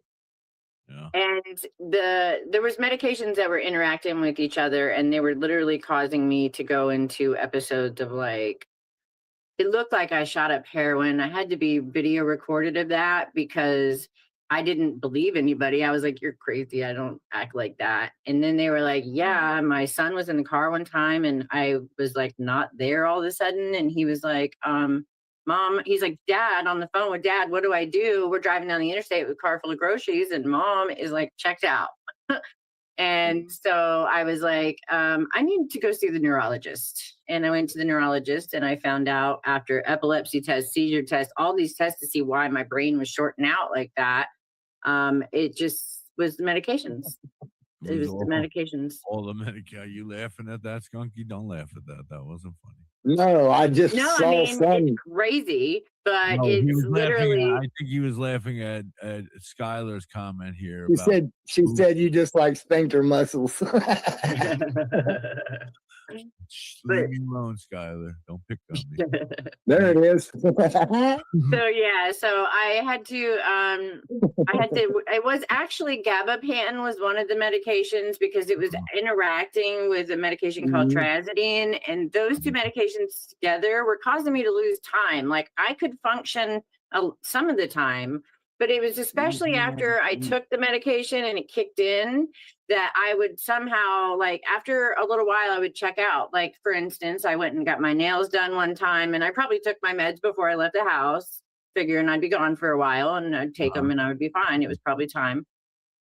Yeah. And there was medications that were interacting with each other, and they were literally causing me to go into episodes of like, it looked like I shot up heroin. I had to be video recorded of that because I didn't believe anybody. I was like, you're crazy. I don't act like that. And then they were like, yeah, my son was in the car one time and I was like not there all of a sudden. And he was like, Mom, he's like, Dad, on the phone with Dad, what do I do? We're driving down the interstate with a car full of groceries and Mom is like checked out. And so I was like, I need to go see the neurologist. And I went to the neurologist and I found out after epilepsy test, seizure test, all these tests to see why my brain was shorting out like that. It just was the medications. It was the medications. All the medication. You laughing at that, Skunky? Don't laugh at that. That wasn't funny. No, I just No, I saw mean, it's some. crazy, but No, he it's was laughing. literally I think he was laughing at Skylar's comment here She about. said who- you just like spanked her muscles. Shh, but leave me alone, Skylar. Don't pick on me. There it is. so yeah, so it was actually gabapentin was one of the medications because it was interacting with a medication called Mhm. trazodone, and those two medications together were causing me to lose time. Like I could function some of the time, but it was especially after I took the medication and it kicked in that I would somehow, like, after a little while I would check out. Like, for instance, I went and got my nails done one time, and I probably took my meds before I left the house, figuring I'd be gone for a while, and I'd take them and I would be fine. It was probably time.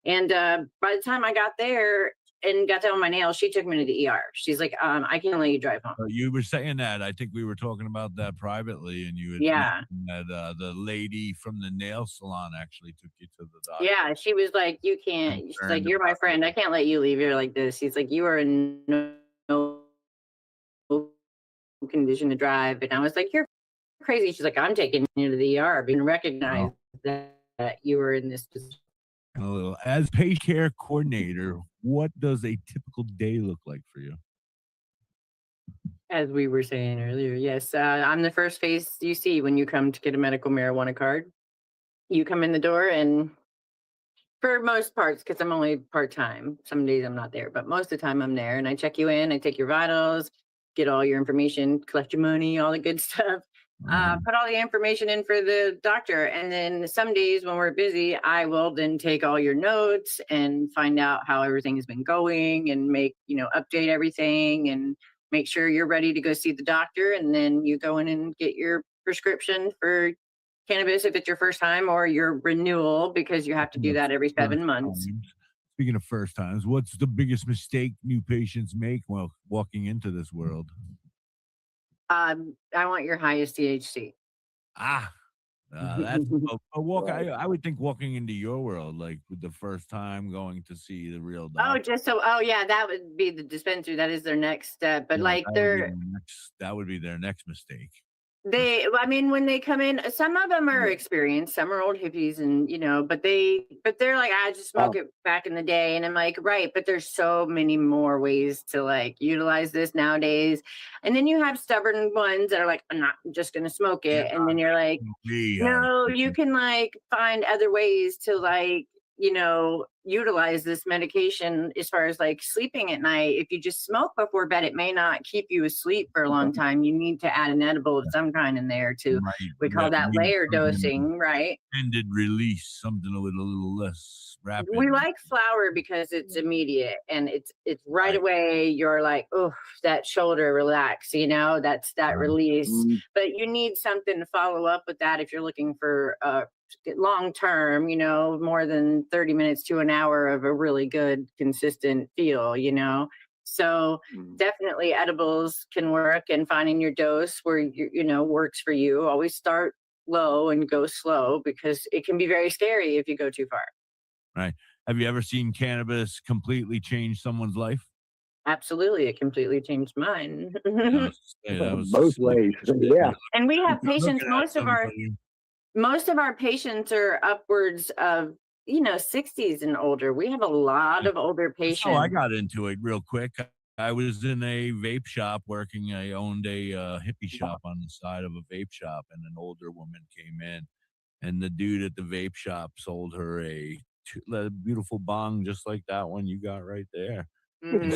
And by the time I got there and got done with my nails, she took me to the ER. She's like, I can't let you drive home. You were saying that. I think we were talking about that privately, and you had Yeah. mentioned that the lady from the nail salon actually took you to the doctor. Yeah, she was like, you can't. She's like, Concerned you're my about friend. I can't let you leave here like this. She's like, you are in no condition to drive. And I was like, you're crazy. She's like, I'm taking you to the ER. Being recognized that you were in this position. a little. As patient care coordinator, what does a typical day look like for you? As we were saying earlier, yes, I'm the first face you see when you come to get a medical marijuana card. You come in the door, and for most parts, because I'm only part-time, some days I'm not there, but most of the time I'm there, and I check you in, I take your vitals, get all your information, collect your money, all the good stuff. Put all the information in for the doctor, and then some days when we're busy, I will then take all your notes and find out how everything has been going and update everything and make sure you're ready to go see the doctor. And then you go in and get your prescription for cannabis if it's your first time, or your renewal, because you have to do that every 7 months. Speaking of first times, what's the biggest mistake new patients make while walking into this world? I want your highest THC. That's a walk. I would think walking into your world, like with the first time going to see the real doctor. Oh yeah, that would be the dispensary. That is their next step. But Yeah, like that would be their next mistake. I mean, when they come in, some of them are experienced, some are old hippies, and but they're like, I just smoke it back in the day. And I'm like, right, but there's so many more ways to like utilize this nowadays. And then you have stubborn ones that are like, I'm not just gonna smoke it. And then you're like, no, you can like find other ways to like, utilize this medication as far as like sleeping at night. If you just smoke before bed, it may not keep you asleep for a long time. You need to add an edible of some kind in there too. Right. We call that layer dosing, right? Extended release, something with a little less rapid. We like flower because it's immediate and it's right away. You're like, oh, that shoulder relax, that's that release. But you need something to follow up with that if you're looking for long term, more than 30 minutes to an hour of a really good consistent feel. So definitely edibles can work, and finding your dose where works for you. Always start low and go slow, because it can be very scary if you go too far. Right. Have you ever seen cannabis completely change someone's life? Absolutely. It completely changed mine. Both ways. Yeah. And we have patients, most of our patients are upwards of 60s and older. We have a lot of older patients. So I got into it real quick. I was in a vape shop working. I owned a hippie shop on the side of a vape shop, and an older woman came in, and the dude at the vape shop sold her a beautiful bong just like that one you got right there. And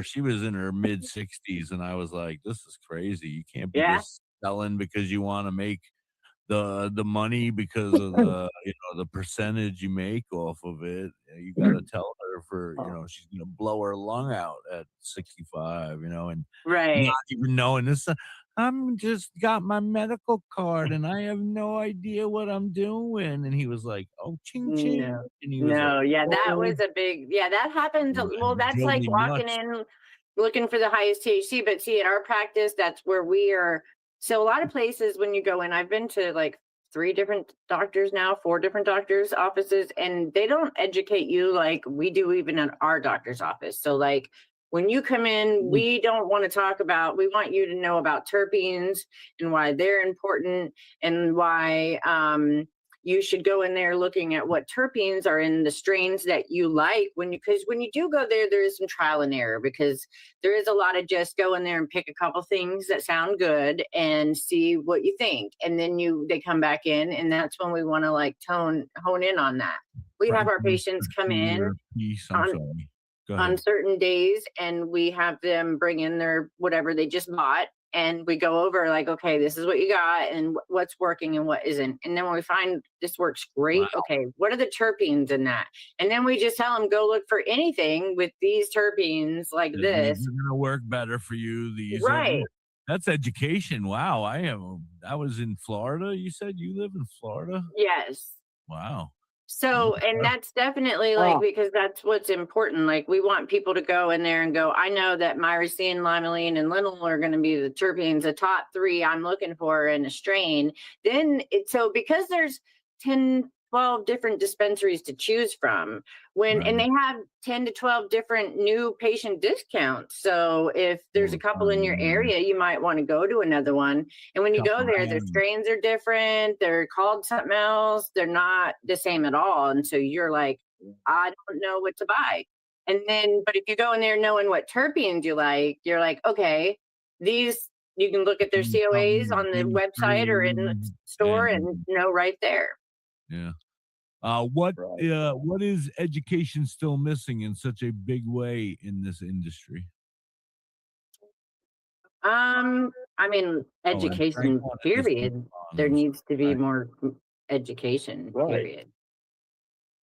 she was in her mid 60s, and I was like, this is crazy. You can't be just selling because you want to make the money because of the percentage you make off of it. You got to tell her she's gonna blow her lung out at 65, and right, not even knowing this. I'm just got my medical card and I have no idea what I'm doing. And he was like, oh, ching ching. No, And he was like, that was a big, that happened. Well, that's like walking in looking for the highest THC. But see, at our practice, that's where we are. So a lot of places when you go in, I've been to like 4 different doctors' offices, and they don't educate you like we do even at our doctor's office. So like When you come in, we don't want to talk about, we want you to know about terpenes and why they're important and why you should go in there looking at what terpenes are in the strains that you like because when you do go there, there is some trial and error because there is a lot of just go in there and pick a couple things that sound good and see what you think. And then they come back in and that's when we want to like hone in on that. We have our patients come in on certain days and we have them bring in their whatever they just bought and we go over like, okay, this is what you got and what's working and what isn't. And then when we find this works great, okay, what are the terpenes in that? And then we just tell them, go look for anything with these terpenes like this. These are going to work better for you. These right. That's education. Wow. I was in Florida. You said you live in Florida? Yes. Wow. So, and that's definitely like, because that's what's important. Like we want people to go in there and go, I know that myrcene, limonene, and linalool are going to be the terpenes, the top 3 I'm looking for in a strain. Then because there's 10, 12 different dispensaries to choose from and they have 10 to 12 different new patient discounts. So if there's a couple in your area, you might want to go to another one. And when you go there, their strains are different. They're called something else. They're not the same at all. And so you're like, I don't know what to buy. And then, but if you go in there knowing what terpenes you like, you're like, okay, these, you can look at their COAs on the website or in the store and know right there. Yeah. What is education still missing in such a big way in this industry? I mean, education, period. There needs to be more education, period.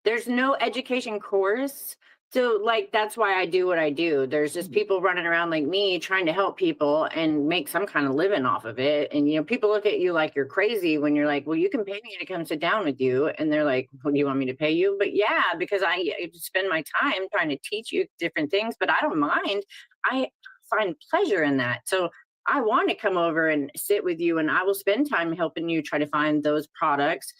There's no education course. So like, that's why I do what I do. There's just people running around like me trying to help people and make some kind of living off of it. And, people look at you like you're crazy when you're like, well, you can pay me to come sit down with you. And they're like, well, do you want me to pay you? But yeah, because I spend my time trying to teach you different things, but I don't mind. I find pleasure in that. So I want to come over and sit with you and I will spend time helping you try to find those products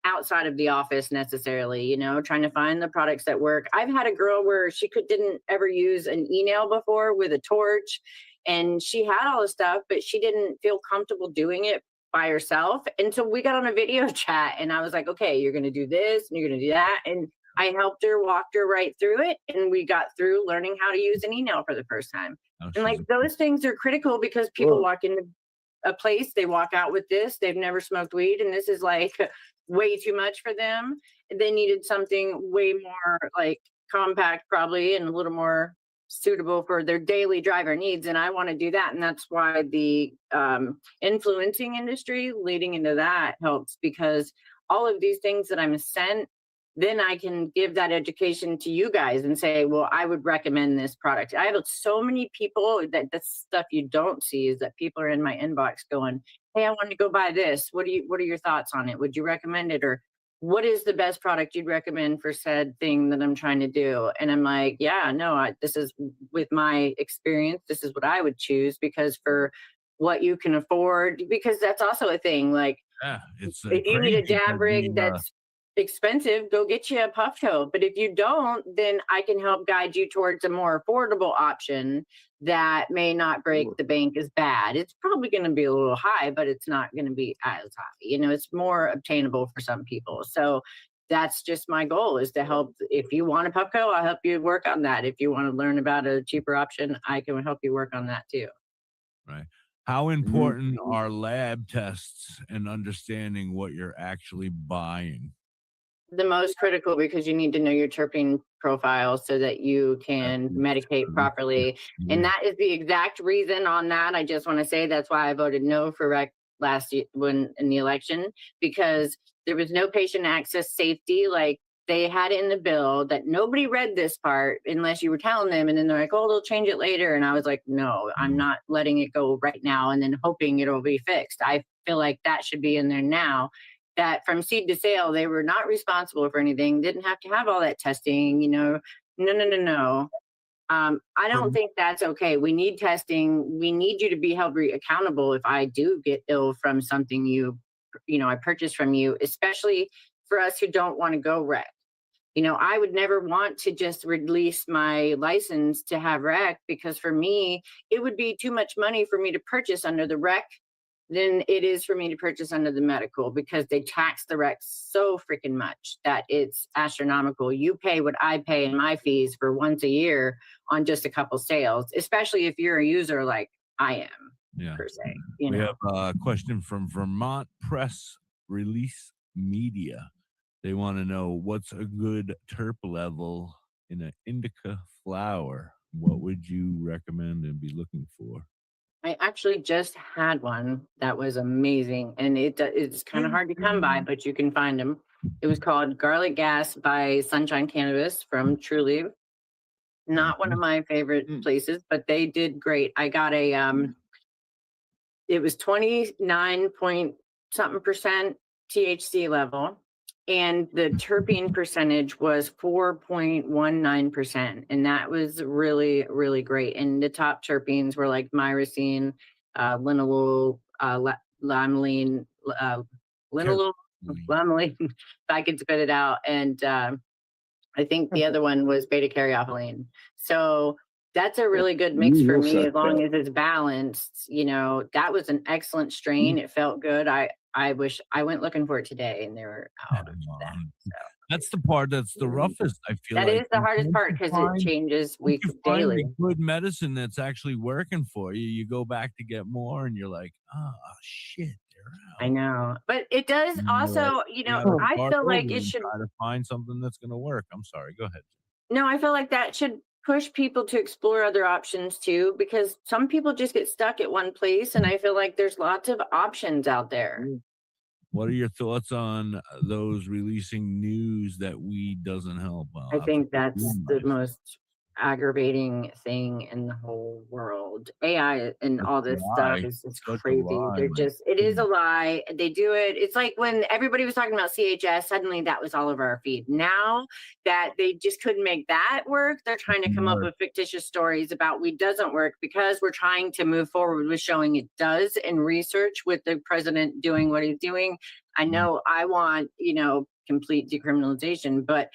outside of the office necessarily, trying to find the products that work. I've had a girl where she didn't ever use an e-nail before with a torch and she had all the stuff, but she didn't feel comfortable doing it by herself. And so we got on a video chat and I was like, okay, you're going to do this and you're going to do that. And I helped her, walked her right through it. And we got through learning how to use an e-nail for the first time. And like those things are critical because people walk into a place, they walk out with this, they've never smoked weed. And this is like way too much for them. They needed something way more like compact probably and a little more suitable for their daily driver needs. And I want to do that. And that's why the influencing industry leading into that helps because all of these things that I'm sent, then I can give that education to you guys and say, well, I would recommend this product. I have so many people that's stuff you don't see is that people are in my inbox going, hey, I want to go buy this. What are your thoughts on it? Would you recommend it? Or what is the best product you'd recommend for said thing that I'm trying to do? And I'm like, yeah, no, this is with my experience. This is what I would choose because for what you can afford, because that's also a thing. Like, it's if you need a dab rig that's expensive, go get you a Puffco. But if you don't, then I can help guide you towards a more affordable option that may not break the bank as bad. It's probably going to be a little high, but it's not going to be as high. It's more obtainable for some people. So that's just my goal is to help. If you want a Puffco, I'll help you work on that. If you want to learn about a cheaper option, I can help you work on that too. Right. How important are lab tests and understanding what you're actually buying? The most critical because you need to know your terpene profile so that you can medicate properly. And that is the exact reason on that. I just want to say that's why I voted no for rec last year in the election, because there was no patient access safety. Like they had it in the bill that nobody read this part unless you were telling them. And then they're like, oh, they'll change it later. And I was like, no, I'm not letting it go right now and then hoping it'll be fixed. I feel like that should be in there now. That from seed to sale, they were not responsible for anything, didn't have to have all that testing, No. I don't think that's okay. We need testing. We need you to be held accountable if I do get ill from something I purchased from you, especially for us who don't want to go rec. I would never want to just release my license to have rec, because for me, it would be too much money for me to purchase under the rec than it is for me to purchase under the medical, because they tax the rec so freaking much that it's astronomical. You pay what I pay in my fees for once a year on just a couple sales, especially if you're a user like I am, Yeah. per se. We have a question from Vermont Press Release Media. They want to know, what's a good terp level in an indica flower? What would you recommend and be looking for? I actually just had one that was amazing, and it's kind of hard to come by, but you can find them. It was called Garlic Gas by Sunshine Cannabis from Trulieve. Not one of my favorite places, but they did great. I got it was 29 point something percent THC level, and the terpene percentage was 4.19%. And that was really, really great. And the top terpenes were like myrcene, linalool, limonene, linalool, limonene, if I could spit it out. And I think the other one was beta caryophyllene. So that's a really good mix for me, as long as it's balanced. That was an excellent strain. It felt good. I wish I went looking for it today, and they were out of that. So That's the part that's the roughest, I feel that like. is the hardest part, because it changes week daily. Good medicine that's actually working for you. You go back to get more, and you're like, oh shit, they're out. I know, but it does also, I feel like it should try to find something that's going to work. I'm sorry. Go ahead. No, I feel like that should push people to explore other options too, because some people just get stuck at one place, and I feel like there's lots of options out there. What are your thoughts on those releasing news that weed doesn't help? I think that's the most aggravating thing in the whole world. AI and all this stuff is just crazy. It is a lie. They do it. It's like when everybody was talking about CHS, suddenly that was all over our feed. Now that they just couldn't make that work, they're trying to come up with fictitious stories about weed doesn't work, because we're trying to move forward with showing it does in research, with the president doing what he's doing. I know I want, complete decriminalization, but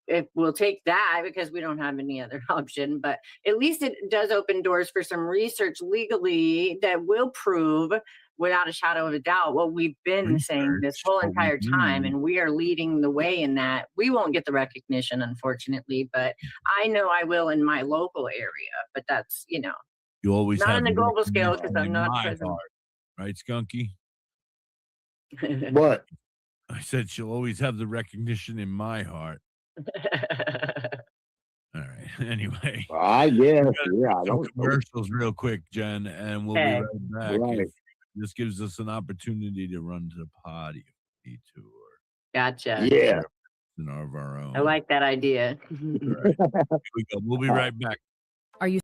if we'll take that, because we don't have any other option, but at least it does open doors for some research legally that will prove without a shadow of a doubt what we've been saying this whole entire time. And we are leading the way in that. We won't get the recognition, unfortunately, but I know I will in my local area. But that's, you always not have on the global scale, because I'm not president. Right, Skunky? What? I said she'll always have the recognition in my heart. All right. Anyway, I guess. Yeah. I some don't commercials real quick, Jen, and we'll be right back. Right. This gives us an opportunity to run to the potty if we need to, or Gotcha. Yeah. of our own. I like that idea. All right. Here we go. We'll be right back. Are you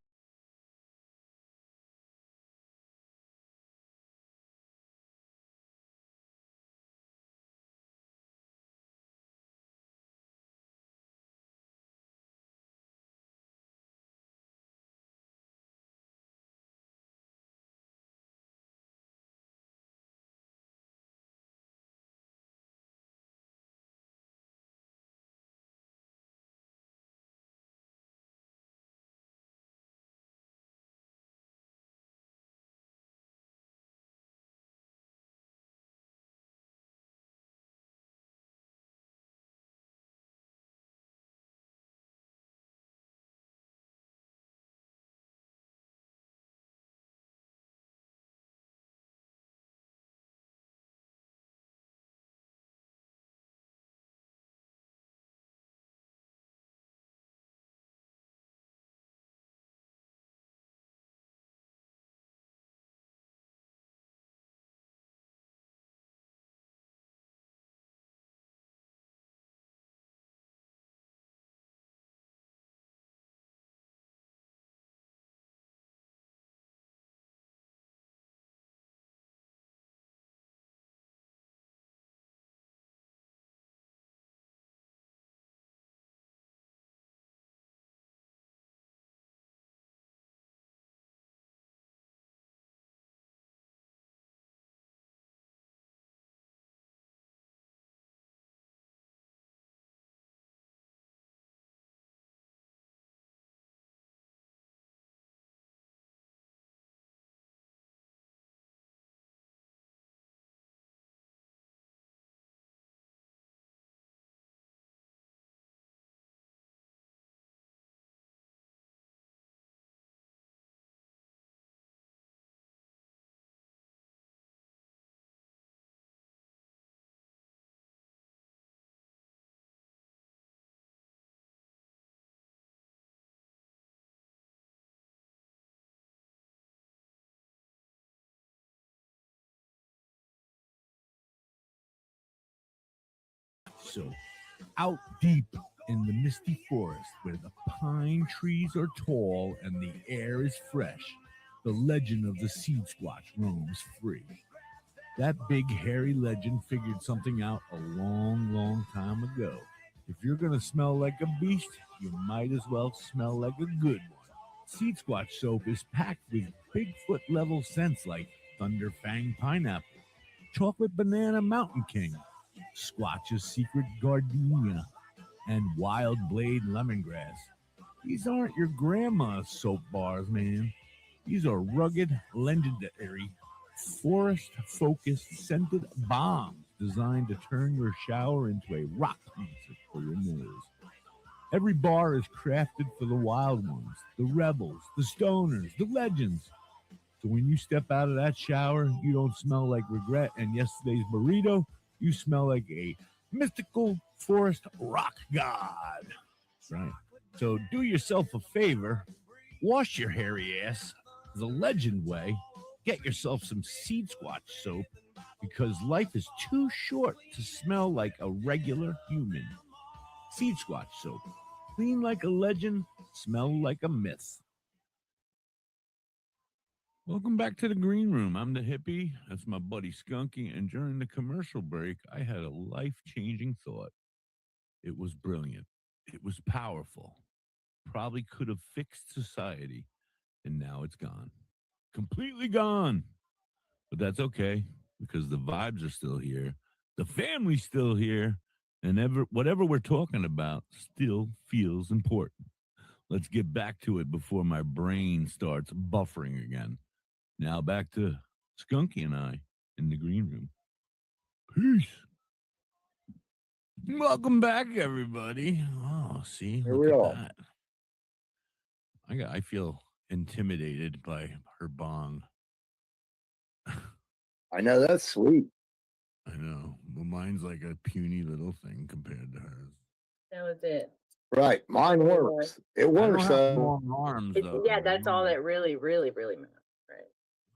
soap. Out deep in the misty forest where the pine trees are tall and the air is fresh, the legend of the seed squatch roams free. That big hairy legend figured something out a long, long time ago. If you're going to smell like a beast, you might as well smell like a good one. Seed Squatch soap is packed with Bigfoot level scents like Thunder Fang Pineapple, Chocolate Banana Mountain King, Squatch's Secret Gardenia, and Wild Blade Lemongrass. These aren't your grandma's soap bars, man. These are rugged, legendary, forest-focused, scented bombs designed to turn your shower into a rock concert for your nose. Every bar is crafted for the wild ones, the rebels, the stoners, the legends. So when you step out of that shower, you don't smell like regret and yesterday's burrito. You smell like a mystical forest rock god. That's right. So do yourself a favor, wash your hairy ass the legend way. Get yourself some Seed Squatch soap because life is too short to smell like a regular human. Seed Squatch soap. Clean like a legend, smell like a myth. Welcome back to the green room. I'm the hippie. That's my buddy Skunky. And during the commercial break, I had a life-changing thought. It was brilliant. It was powerful. Probably could have fixed society. And now it's gone. Completely gone. But that's okay because the vibes are still here. The family's still here. And whatever we're talking about still feels important. Let's get back to it before my brain starts buffering again. Now back to Skunky and I in the green room. Peace. Welcome back, everybody. Oh, see, Here look we at are. that. I feel intimidated by her bong. I know that's sweet. I know. Well, mine's like a puny little thing compared to hers. That was it. Right. Mine works. It I don't works. have long arms, though. Yeah, that's all that really, really, really matters,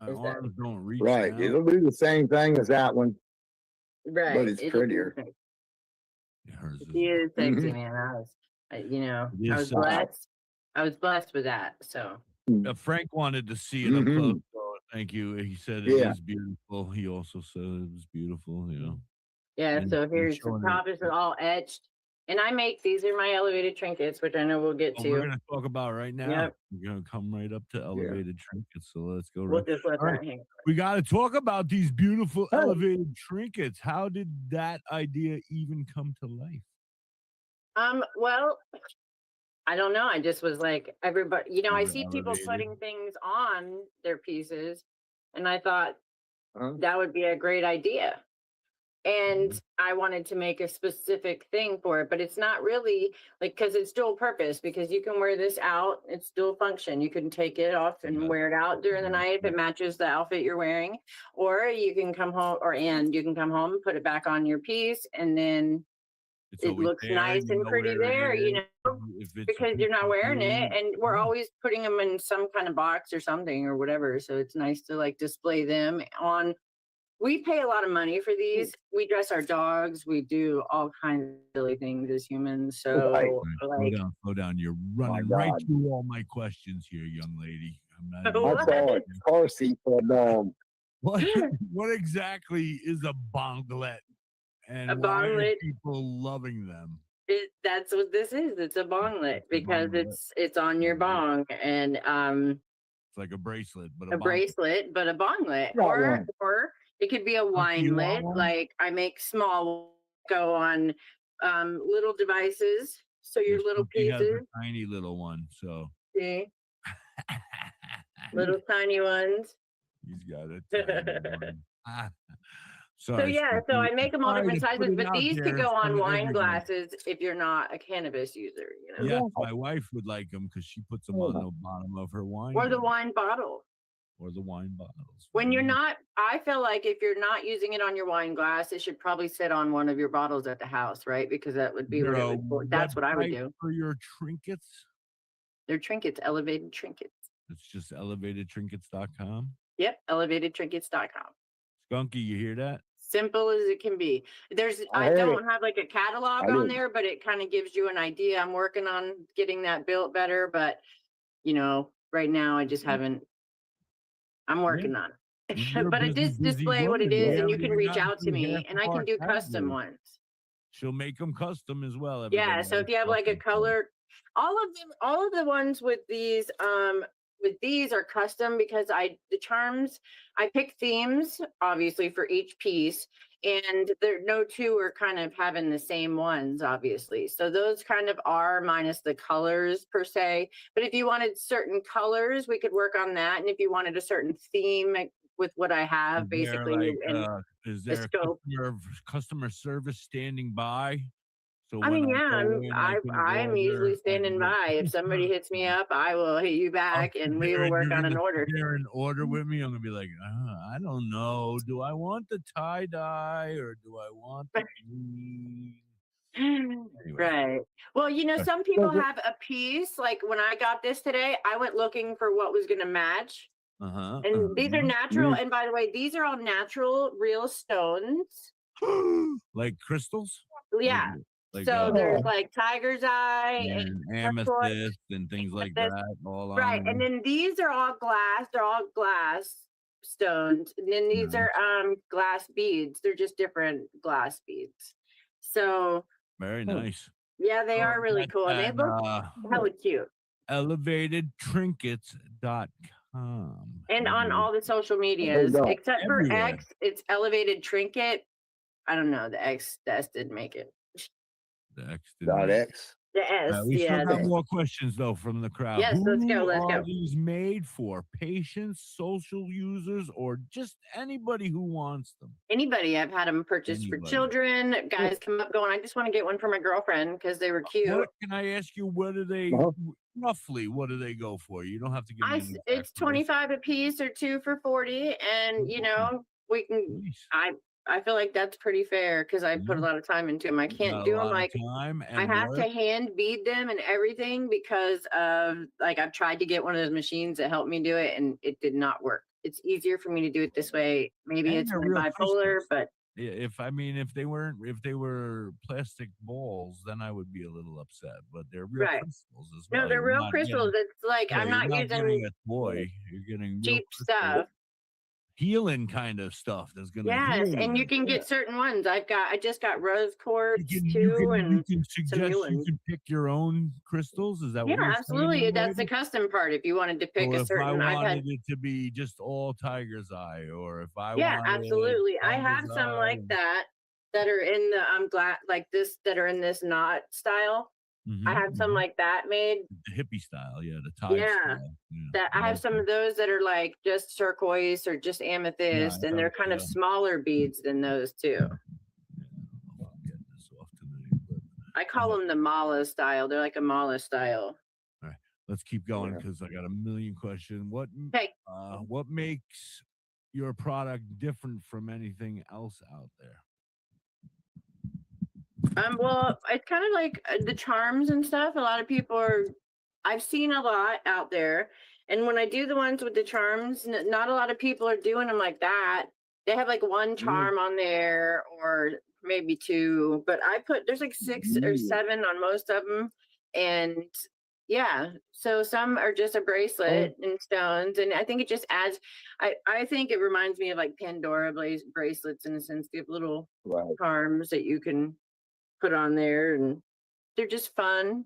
My right? Is that arms don't reach Right. down. It'll do the same thing as that one, right? but it's It is prettier. sexy. Hers is, He is sexy, Mhm. man. I it is was sexy. blessed. I was blessed with that. So Frank wanted to see it up close. Mhm. So thank you. He said it Yeah. is beautiful. He also said it was beautiful, you know. yeah, And so he's here's the showing top is all etched. And I make these are my elevated trinkets, which I know we'll get we're to. going to talk about right now. Yep. We're going to come right up to elevated trinkets. So let's go We'll right. just let All right. that hang. We got to talk about these beautiful Hey. elevated trinkets. How did that idea even come to life? Well, I don't know. I just was like, everybody, I You're see people elevated. putting things on their pieces, and I thought Huh? that would be a great idea. And Mm-hmm. I wanted to make a specific thing for it, but it's not really like because it's dual purpose because you can wear this out, it's dual function. You can take it off and Yeah. wear it out during the night if it matches the outfit you're wearing, or you can come home you can come home, put it back on your piece, and then It's it always looks there, nice you and know pretty where it there, is. know, If it's a because piece you're not of wearing it, you, and we're yeah. always putting them in some kind of box or something or whatever. So it's nice to like display them on. We pay a lot of money for these. We dress our dogs. We do all kinds of silly things as humans. So Right. Right, like, slow down. You're My running right God. through all my questions here, young lady. I'm not even I What? saw a car seat for a dog. what exactly is a bonglet, and a why are bonglet. people loving them? That's what this is. It's a bonglet It's a because bonglet. it's on your bong, and It's like a bracelet, but a bracelet, but a bonglet, Got or one. it could be a You want winelet. one? Like I make small go on little devices. So your Yes, little Cookie has pieces, a tiny little one, so see, little tiny ones. he's got a tiny one. So Sorry, yeah, so Cookie. I make them all Sorry different to put sizes, it but out these could there go on for wine everyone. glasses if you're not a cannabis user, Yes, my wife would like them because she puts them on the bottom of her wine. or the glass. wine bottle. Or the wine bottles. When you're Mhm. not, I feel like if you're not using it on your wine glass, it should probably sit on one of your bottles at the house, right? Because that would be what it would. That's what I would website do. for your trinkets. They're trinkets, elevated trinkets. It's just elevatedtrinkets.com. Yep, elevatedtrinkets.com. Skunky, you hear that? simple as it can be. I heard don't it. have like a catalog I on do. there, but it kind of gives you an idea. I'm working on getting that built better, but you know, right now I just haven't. I'm working on it. And you're a But I busy, just busy display what it woman. We is, and you haven't can even reach gotten out to through half me, and of I can our do custom categories. ones. She'll make them custom as well. Yeah, Everybody so if you have like a color, all of the ones with these are custom because the charms, I pick themes obviously for each piece, and there no two are kind of having the same ones obviously. So those kind of are minus the colors per se. But if you wanted certain colors, we could work on that. And if you wanted a certain theme with what I have Is there basically like in is the there scope. customer service standing by? So I when mean, I yeah, go in, I can I'm usually order. standing by. If somebody hits me up, I will hit you back, and we will work on an order. You're an order with me. I'm gonna be like, I don't know. Do I want the tie dye or do I want the green? Anyway. Right. Well, you know, some people Does it- have a piece. Like when I got this today, I went looking for what was going to match. And these are natural. And by the way, these are all natural, real stones. Like crystals. Yeah. Like, So there's like tiger's eye and and turquoise, amethyst and things like amethyst. that. All on Right. them. And then these are all glass. They're all glass stones. And then these are glass beads. They're just different glass beads. So Very nice. yeah, they are really cool. And they look hella cute. ElevatedTrinkets.com. And on all the social medias, except for Everywhere. X, it's Elevated Trinket. I don't know. The S didn't make it. The X Dot X. The S, we yeah. still have more questions though from the crowd. Yes, let's go. Let's Who are go. these made for? Patients, social users, or just anybody who wants them? Anybody. I've had them purchased for children. Guys come up going, I just want to get one for my girlfriend because they were cute. Can I ask you, what do they roughly? What do they go for? You don't have to give me. It's 25 a piece or 2 for 40, and you know we can. I feel like that's pretty fair because I put a lot of time into them. I can't do them like I have to hand bead them and everything because of like I've tried to get one of those machines that helped me do it and it did not work. It's easier for me to do it this way. Maybe And it's they're my real bipolar, crystals. but if they were plastic balls, then I would be a little upset. But they're real Right. crystals as well. no, they're You're real not crystals. getting- It's like I'm you're not getting using a toy. You're getting real cheap crystals. stuff. Healing kind of stuff that's gonna Yes, heal and you can get certain ones. I just got rose quartz too, and you can some new suggest you ones. can pick your own crystals. Is that what Yeah, you're absolutely. saying? That's the custom part. If you wanted to pick So a if I certain, I've wanted had. it to be just all tiger's eye, or if I Yeah, wanted absolutely. I have tiger's some eye like that are in the glad like this that are in this knot style. I have some like that made. the hippie style, the tie Yeah, style. that I have some of those that are like just turquoise or just amethyst, and they're kind of smaller beads than those too. I call them the mala style. They're like a mala style. All right, let's keep going because I got a million questions. What makes your product different from anything else out there? Well, it's kind of like the charms and stuff. A lot of people I've seen a lot out there. And when I do the ones with the charms, not a lot of people are doing them like that. They have like one charm on there or maybe 2, but there's like 6 or 7 on most of them. And yeah, so some are just a bracelet and stones. And I think it just adds, I think it reminds me of like Pandora bracelets in a sense. They have little charms that you can put on there and they're just fun.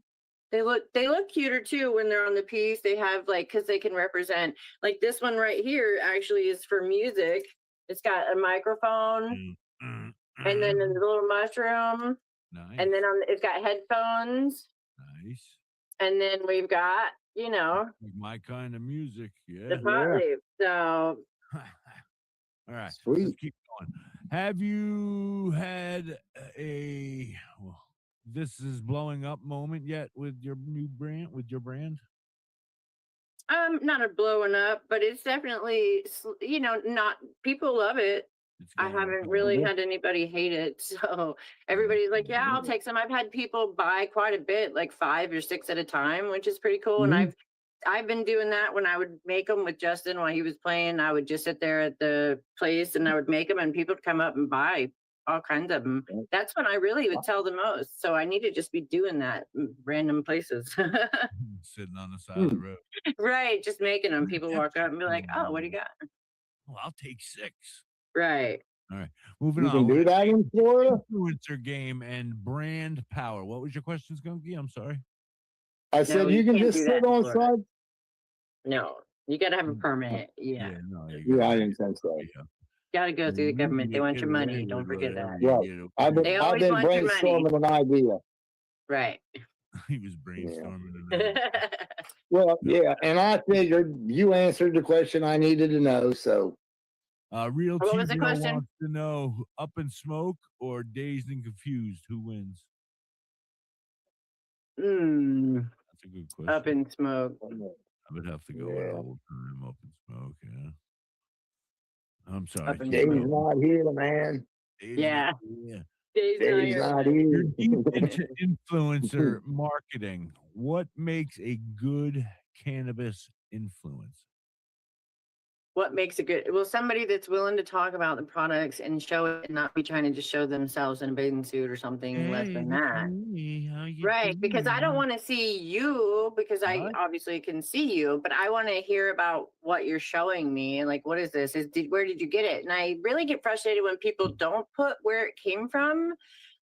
They look cuter too when they're on the piece. They have like, because they can represent, like this one right here actually is for music. It's got a microphone and then a little mushroom. Nice. And then it's got headphones. Nice. And then we've got, like my kind of music. the pot leaf. So all right, Sweet. let's keep going. Have you had this is blowing up moment yet with your new brand, not a blowing up, but it's definitely, not, people love it. I haven't really had anybody hate it. So everybody's like, yeah, I'll take some. I've had people buy quite a bit, like 5 or 6 at a time, which is pretty cool. And I've been doing that when I would make them with Justin while he was playing. I would just sit there at the place and I would make them, and people would come up and buy all kinds of them. That's when I really would sell the most. So I need to just be doing that in random places. Sitting on the side of the road. Right, just making them. People walk up and be like, "Oh, what do you got?" Well, I'll take 6. Right. All right, moving You on. can do that in Florida? Influencer game and brand power. What was your question, Skunky? I'm sorry. I No, said you you can can't just do that sit in on Florida. side. No, you got to have a permit. Yeah. No, Yeah, I didn't think so. Yeah. Got to go through the government. They want your money. Anyway, Don't forget that. Right. I've They been always want your money. brainstorming an idea. Right. He was brainstorming. Well, yeah, and I figured you answered the question I needed to know. So, Real What was the TV question? wants to know: Up in Smoke or Dazed and Confused? Who wins? That's a good question. Up in Smoke. I would have to go with old time Up in Smoke. Yeah. I'm sorry. Up in Dave's Smoke. not here, man. Yeah. Dave's not You're here. deep into influencer marketing. What makes a good cannabis influence? What makes a good, well, somebody that's willing to talk about the products and show it and not be trying to just show themselves in a bathing suit or something less than that. Right, because I don't want to see you, because I obviously can see you, but I want to hear about what you're showing me. Like, what is this? Where did you get it? And I really get frustrated when people don't put where it came from.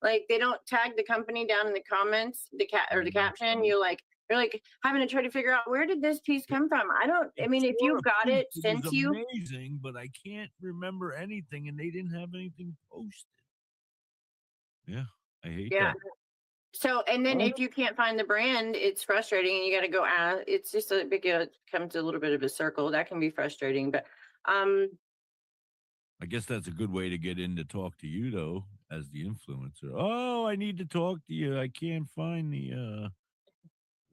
Like, they don't tag the company down in the comments, the caption. You're like having to try to figure out, where did this piece come from? I mean, if you got it sent to you, amazing, but I can't remember anything, and they didn't have anything posted. Yeah, I hate that. So, and then if you can't find the brand, it's frustrating, and you got to go out. It's just it comes to a little bit of a circle. That can be frustrating, but I guess that's a good way to get in to talk to you, though, as the influencer. Oh, I need to talk to you. I can't find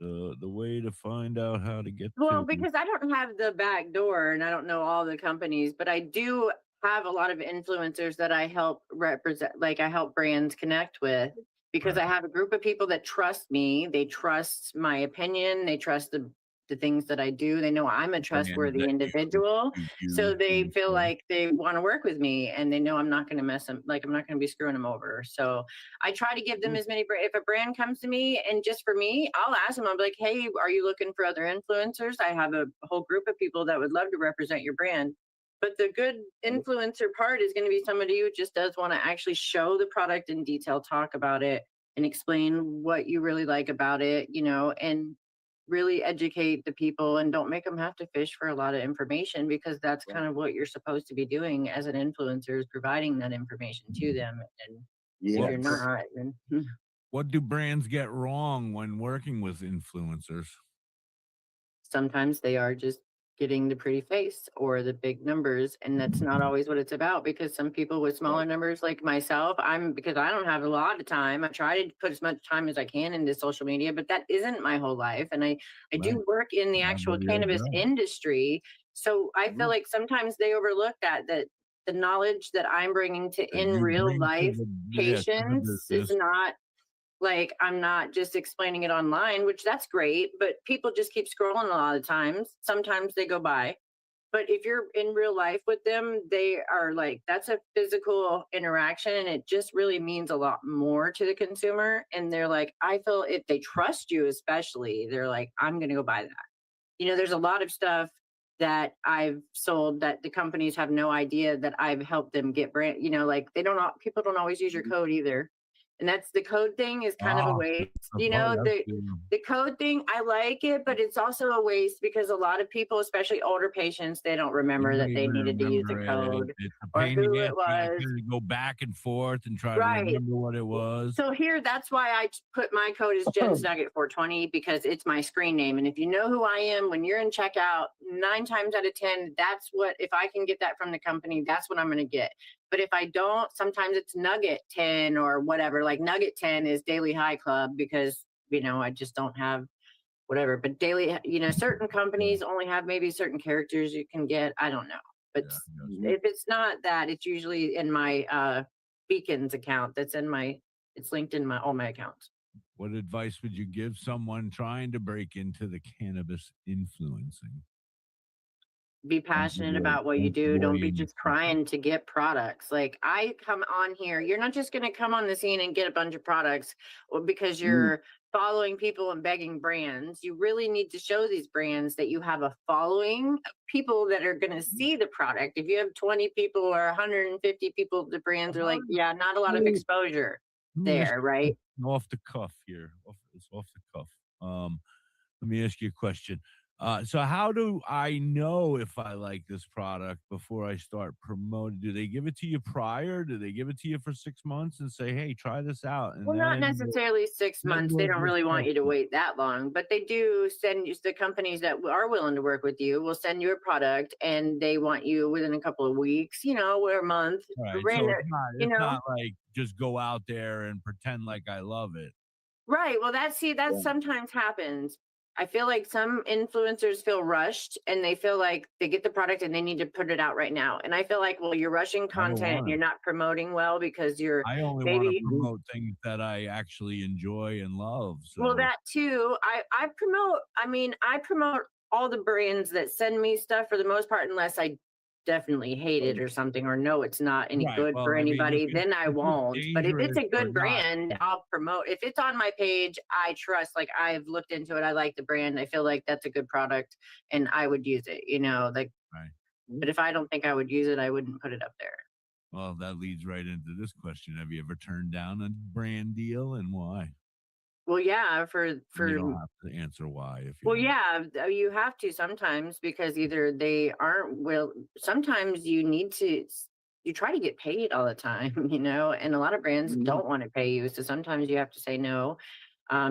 the way to find out how to get to. Because I don't have the back door and I don't know all the companies, but I do have a lot of influencers that I help represent, like I help brands connect with, because I have a group of people that trust me. They trust my opinion. They trust the things that I do. They know I'm a trustworthy individual. So they feel like they want to work with me, and they know I'm not going to mess them. Like, I'm not going to be screwing them over. So I try to give them as many, if a brand comes to me, and just for me, I'll ask them, I'll be like, hey, are you looking for other influencers? I have a whole group of people that would love to represent your brand. But the good influencer part is going to be somebody who just does want to actually show the product in detail, talk about it, and explain what you really like about it, and really educate the people, and don't make them have to fish for a lot of information, because that's kind of what you're supposed to be doing as an influencer, is providing that information to them. And if you're not, then what do brands get wrong when working with influencers? sometimes they are just getting the pretty face or the big numbers, and that's not always what it's about, because some people with smaller numbers, like myself, because I don't have a lot of time, I try to put as much time as I can into social media, but that isn't my whole life. And I do work in the actual cannabis industry, so I feel like sometimes they overlook that the knowledge that I'm bringing to in real life patients is not, like, I'm not just explaining it online, which that's great, but people just keep scrolling a lot of times. Sometimes they go by. But if you're in real life with them, they are like, that's a physical interaction, and it just really means a lot more to the consumer. And they're like, I feel if they trust you, especially, they're like, I'm going to go buy that. There's a lot of stuff that I've sold that the companies have no idea that I've helped them get brand, like people don't always use your code either. And that's the code thing is kind of a waste. The code thing, I like it, but it's also a waste, because a lot of people, especially older patients, they don't remember that they needed to use a code or who it was. Go back and forth and try to remember what it was. So that's why I put my code as Jen's Nugget 420, because it's my screen name. And if you know who I am, when you're in checkout, 9 times out of 10, that's what, if I can get that from the company, that's what I'm going to get. But if I don't, sometimes it's Nugget 10 or whatever. Like Nugget 10 is Daily High Club, because, I just don't have whatever. But daily, certain companies only have maybe certain characters you can get. I don't know. But if it's not that, it's usually in my Beacons account. It's linked in all my accounts. What advice would you give someone trying to break into the cannabis influencing? Be passionate about what you do. Don't be just trying to get products. Like I come on here, you're not just going to come on the scene and get a bunch of products because you're following people and begging brands. You really need to show these brands that you have a following of people that are going to see the product. If you have 20 people or 150 people, the brands are like, yeah, not a lot of exposure there, right? Off the cuff here. It's off the cuff. Let me ask you a question. So how do I know if I like this product before I start promoting? Do they give it to you prior? Do they give it to you for 6 months and say, "Hey, try this out"? And Well, not then necessarily 6 months. They don't really want you to wait that long, but they do send you the companies that are willing to work with you will send you a product and they want you within a couple of weeks, or a month. Right. So Random, it's not like just go out there and pretend like I love it. Right. Well, that sometimes happens. I feel like some influencers feel rushed and they feel like they get the product and they need to put it out right now. And I feel like, well, you're rushing I don't content and want you're it. not promoting well because you're I only want to maybe promote things that I actually enjoy and love. well So that too. I promote all the brands that send me stuff for the most part, unless I definitely hate it or something or know it's not any right. good Well, for I mean, anybody, then I if it's won't. But if it's dangerous a or good not, brand, I'll promote. If it's on my page, I trust, like I've looked into it, I like the brand, I feel like that's a good product and I would use it, like right. but if I don't think I would use it, I wouldn't put it up there. Well, that leads right into this question. Have you ever turned down a brand deal and why? Well, yeah, You don't have to answer why if you well, don't. yeah, you have to sometimes because either they aren't will. Sometimes you try to get paid all the time, and a lot of brands don't want to pay you. So sometimes you have to say no,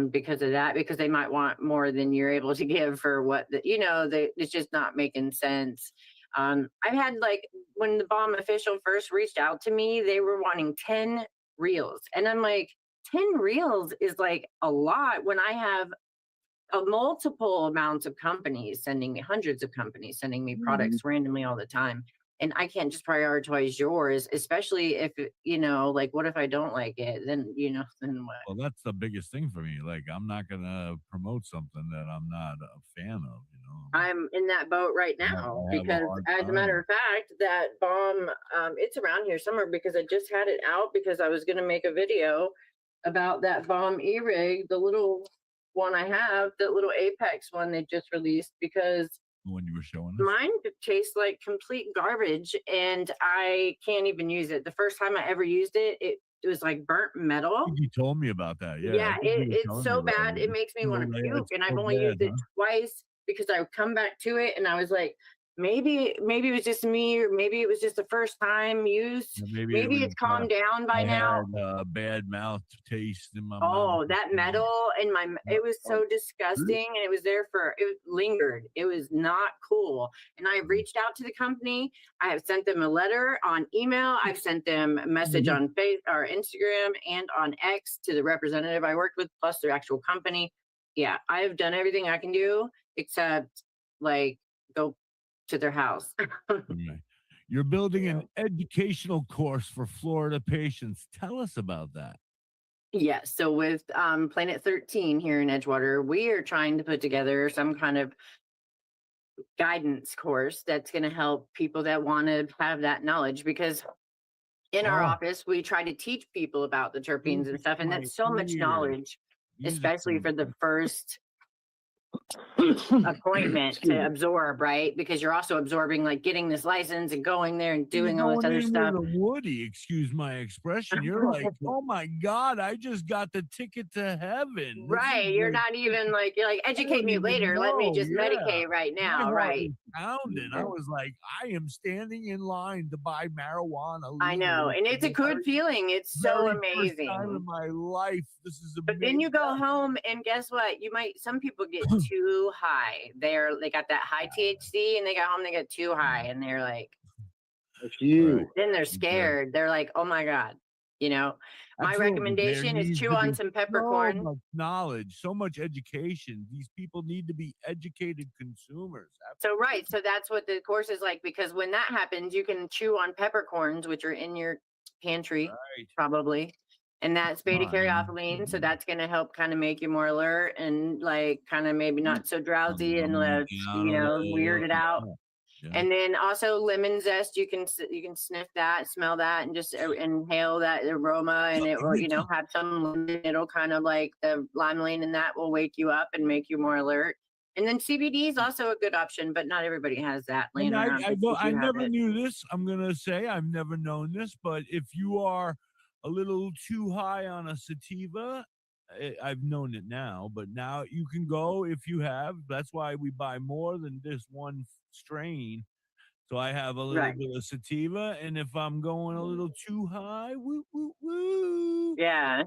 because of that, because they might want more than you're able to give for it's just not making sense. I've had like when the Bomb official first reached out to me, they were wanting 10 reels, and I'm like, 10 reels is like a lot when I have multiple amounts of companies sending me hundreds of companies sending me products randomly all the time, and I can't just prioritize yours, especially if like what if I don't like it, then what? Well, that's the biggest thing for me. Like, I'm not gonna promote something that I'm not a fan of. I'm in that boat right I have now a because hard as a matter time. of fact that Bomb, it's around here somewhere because I just had it out because I was going to make a video about that Bomb e-rig, the little one I have, that little Apex one they just released, because When you were showing us, mine tastes like complete garbage and I can't even use it. The first time I ever used it, it was like burnt I metal. think you told me about that. Yeah, I Yeah, think you were it's telling me so about bad. It it. makes me want to puke, It's and I've so only bad, used it huh? twice because I come back to it, and I was like, maybe it was just me, or maybe it was just the first time used. Yeah, maybe it Maybe was. it's calmed down by I now. had a bad mouth taste in my mouth. Oh, that metal in it was so disgusting, and it was there it lingered. It was not cool. And I've reached out to the company. I have sent them a letter on email. I've sent them a message on or Instagram and on X to the representative I worked with, plus their actual company. Yeah, I have done everything I can do except like go to their house. Right. You're building an educational course for Florida patients. Tell us about that. Yes. So with Planet 13 here in Edgewater, we are trying to put together some kind of guidance course that's going to help people that want to have that knowledge, because in our office, we try to teach people about the terpenes and stuff. And that's so much knowledge, especially for the first appointment to absorb, right? Because you're also absorbing, like getting this license and going there and doing all this Going other in stuff. with a Woody, excuse my expression. You're like, oh my God, I just got the ticket to heaven. Right. You're not even like, you're like, educate me later. Let me just medicate right My now. heart Right. was pounding. I was like, I am standing in line to buy marijuana. I know. legally And for it's a the good feeling. It's so very first time in amazing. my life. This is But amazing. then you go home and guess what? Some people get too high. They got that high THC and they got home, they get too high and they're like, then they're scared. They're like, oh my God, my Absolutely. There recommendation is needs chew to on be some so peppercorn. much knowledge, so much education. These people need to be educated consumers. So, right. So that's what the course is like, because when that happens, you can chew on peppercorns, which are in your pantry, Right. probably. and that's beta caryophyllene. So that's going to help kind of make you more alert and like kind of maybe not so drowsy and weirded out. Yeah. And then also lemon zest, you can sniff that, smell that, and just inhale that aroma, and it will have some lemon. It'll kind of like the limonene, and that will wake you up and make you more alert. And then CBD is also a good option, but not everybody has that laying around. I never knew this. I'm gonna say I've never known this, but if you are a little too high on a sativa, I've known it now, but now you can go if you have. That's why we buy more than this one strain. So I have a little bit of sativa, and if I'm going a little too high, woo woo woo, yeah,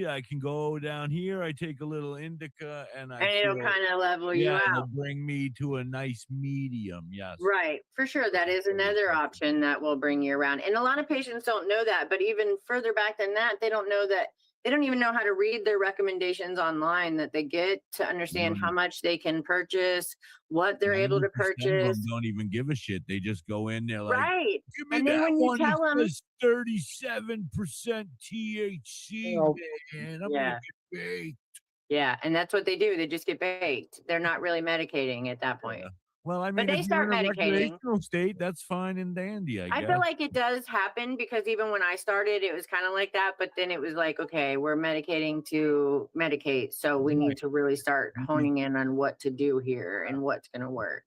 I can go down here. I take a little indica, and it'll kind of level you it'll out. bring me to a nice medium. Yes, right, for sure. That is another option that will bring you around. And a lot of patients don't know that, but even further back than that, they don't know that. They don't even know how to read their recommendations online that they get to understand how much they can purchase, what they're able to purchase. Don't even give a shit. They just go in there like, right. Give me And then that when you one tell that them, says 37% THC, man, I'm gonna get baked. Yeah, and that's what they do. They just get baked. They're not really medicating at that point. Yeah. Well, I mean, but they if start you're in a medicating. recreational state, that's fine and dandy, I guess. feel like it does happen because even when I started, it was kind of like that. But then it was like, okay, we're medicating to medicate. So we need to really start honing in on what to do here and what's going to work.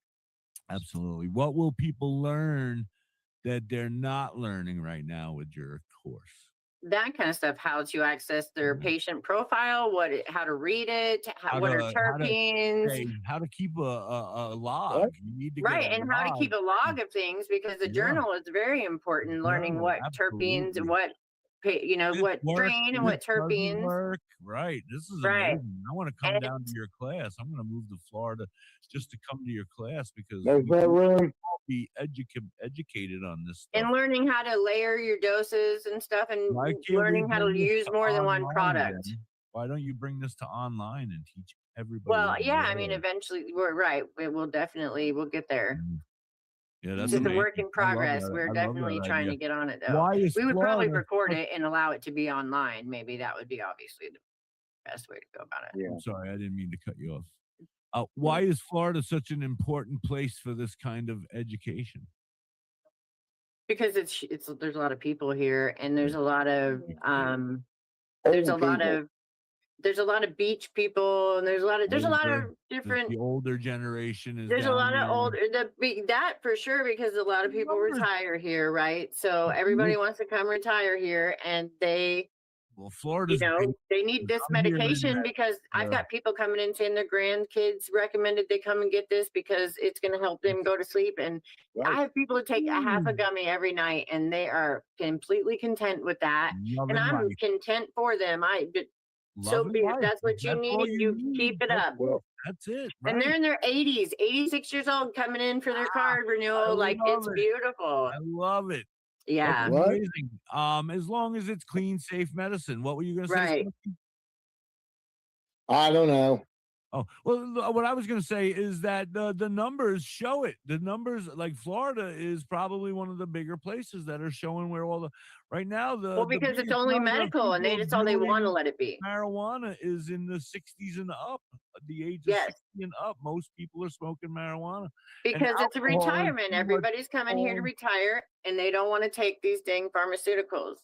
Absolutely. What will people learn that they're not learning right now with your course? That kind of stuff, how to access their patient profile, how to read it, what are terpenes. How to keep a log. You need to get and how to keep a log of things, because the journal is very important, learning what terpenes and what strain and what terpenes. Right. This is amazing. I want to come down to your class. I'm going to move to Florida just to come to your class because room. Be educated on this stuff. And learning how to layer your doses and stuff, and learning how to use more than one product. Then. Why don't you bring this to online and teach everybody? Well, yeah, I mean, eventually we're right. We'll get there. Yeah, that's just a work in progress. We're definitely trying to get on it, though. We would probably record it and allow it to be online. Maybe that would be obviously the best way to go about it. Yeah. I'm sorry, I didn't mean to cut you off. Why is Florida such an important place for this kind of education? Because there's a lot of people here, and there's a lot of there's a lot of beach people, and there's a lot of different. The older generation is. There's a lot of older that for sure, because a lot of people retire here, right? So everybody wants to come retire here, and Florida, they need this medication because I've got people coming in saying their grandkids recommended they come and get this because it's going to help them go to sleep. And I have people who take a half a gummy every night, and they are completely content with that. And I'm content for them. So if that's what you need, you keep it up. That's it. Right? And they're in their 80s, 86 years old, coming in for their card renewal. It's beautiful. I love it. Yeah. Amazing. As long as it's clean, safe medicine. What were you going to say? Right. I don't know. Oh, well, what I was going to say is that the numbers show it. The numbers, like Florida is probably one of the bigger places that are showing where all the, right now, because it's only medical and that's all they want to let it be. Marijuana is in the 60s and up, the age of 60 and up. Most people are smoking marijuana. Because it's a retirement. Everybody's coming here to retire, and they don't want to take these dang pharmaceuticals.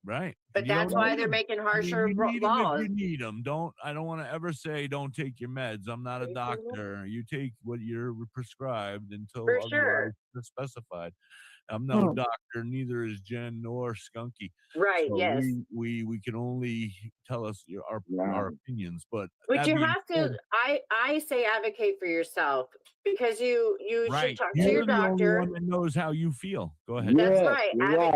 Right. But that's why they're making harsher laws. You need them. I don't want to ever say don't take your meds. I'm not a doctor. You take what you're prescribed until otherwise specified. I'm no doctor, neither is Jen nor Skunky. Right, so yes. We can only tell us our opinions. But you have to, I say advocate for yourself, because you should talk to your doctor. You're the only one that knows how you feel. Go ahead. That's right.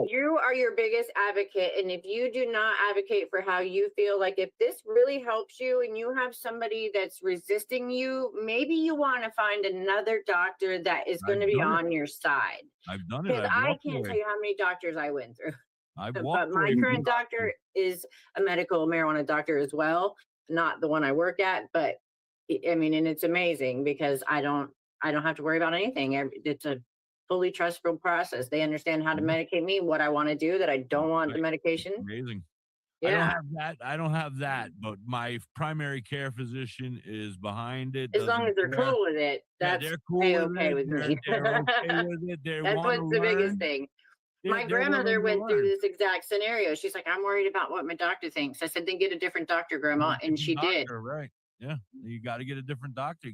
You are your biggest advocate. And if you do not advocate for how you feel, like if this really helps you and you have somebody that's resisting you, maybe you want to find another doctor that is going to be on your side. I've done it. Because I can't tell you how many doctors I went through. But my current doctor is a medical marijuana doctor as well, not the one I work at. But I mean, and it's amazing because I don't have to worry about anything. It's a fully trustful process. They understand how to medicate me, what I want to do, that I don't want the medication. Amazing. I don't Yeah. have that. I don't have that, but my primary care physician is behind it. As long doesn't as they're care. cool with it, Yeah, that's they're cool with okay it. with me. They're okay with it. They That's want to what's the biggest learn. thing. They're, My they're willing grandmother to went through learn. this exact scenario. She's like, I'm worried about what my doctor thinks. I said, then get a different doctor, grandma. And she did. Doctor, right? Yeah, you got to get a different doctor.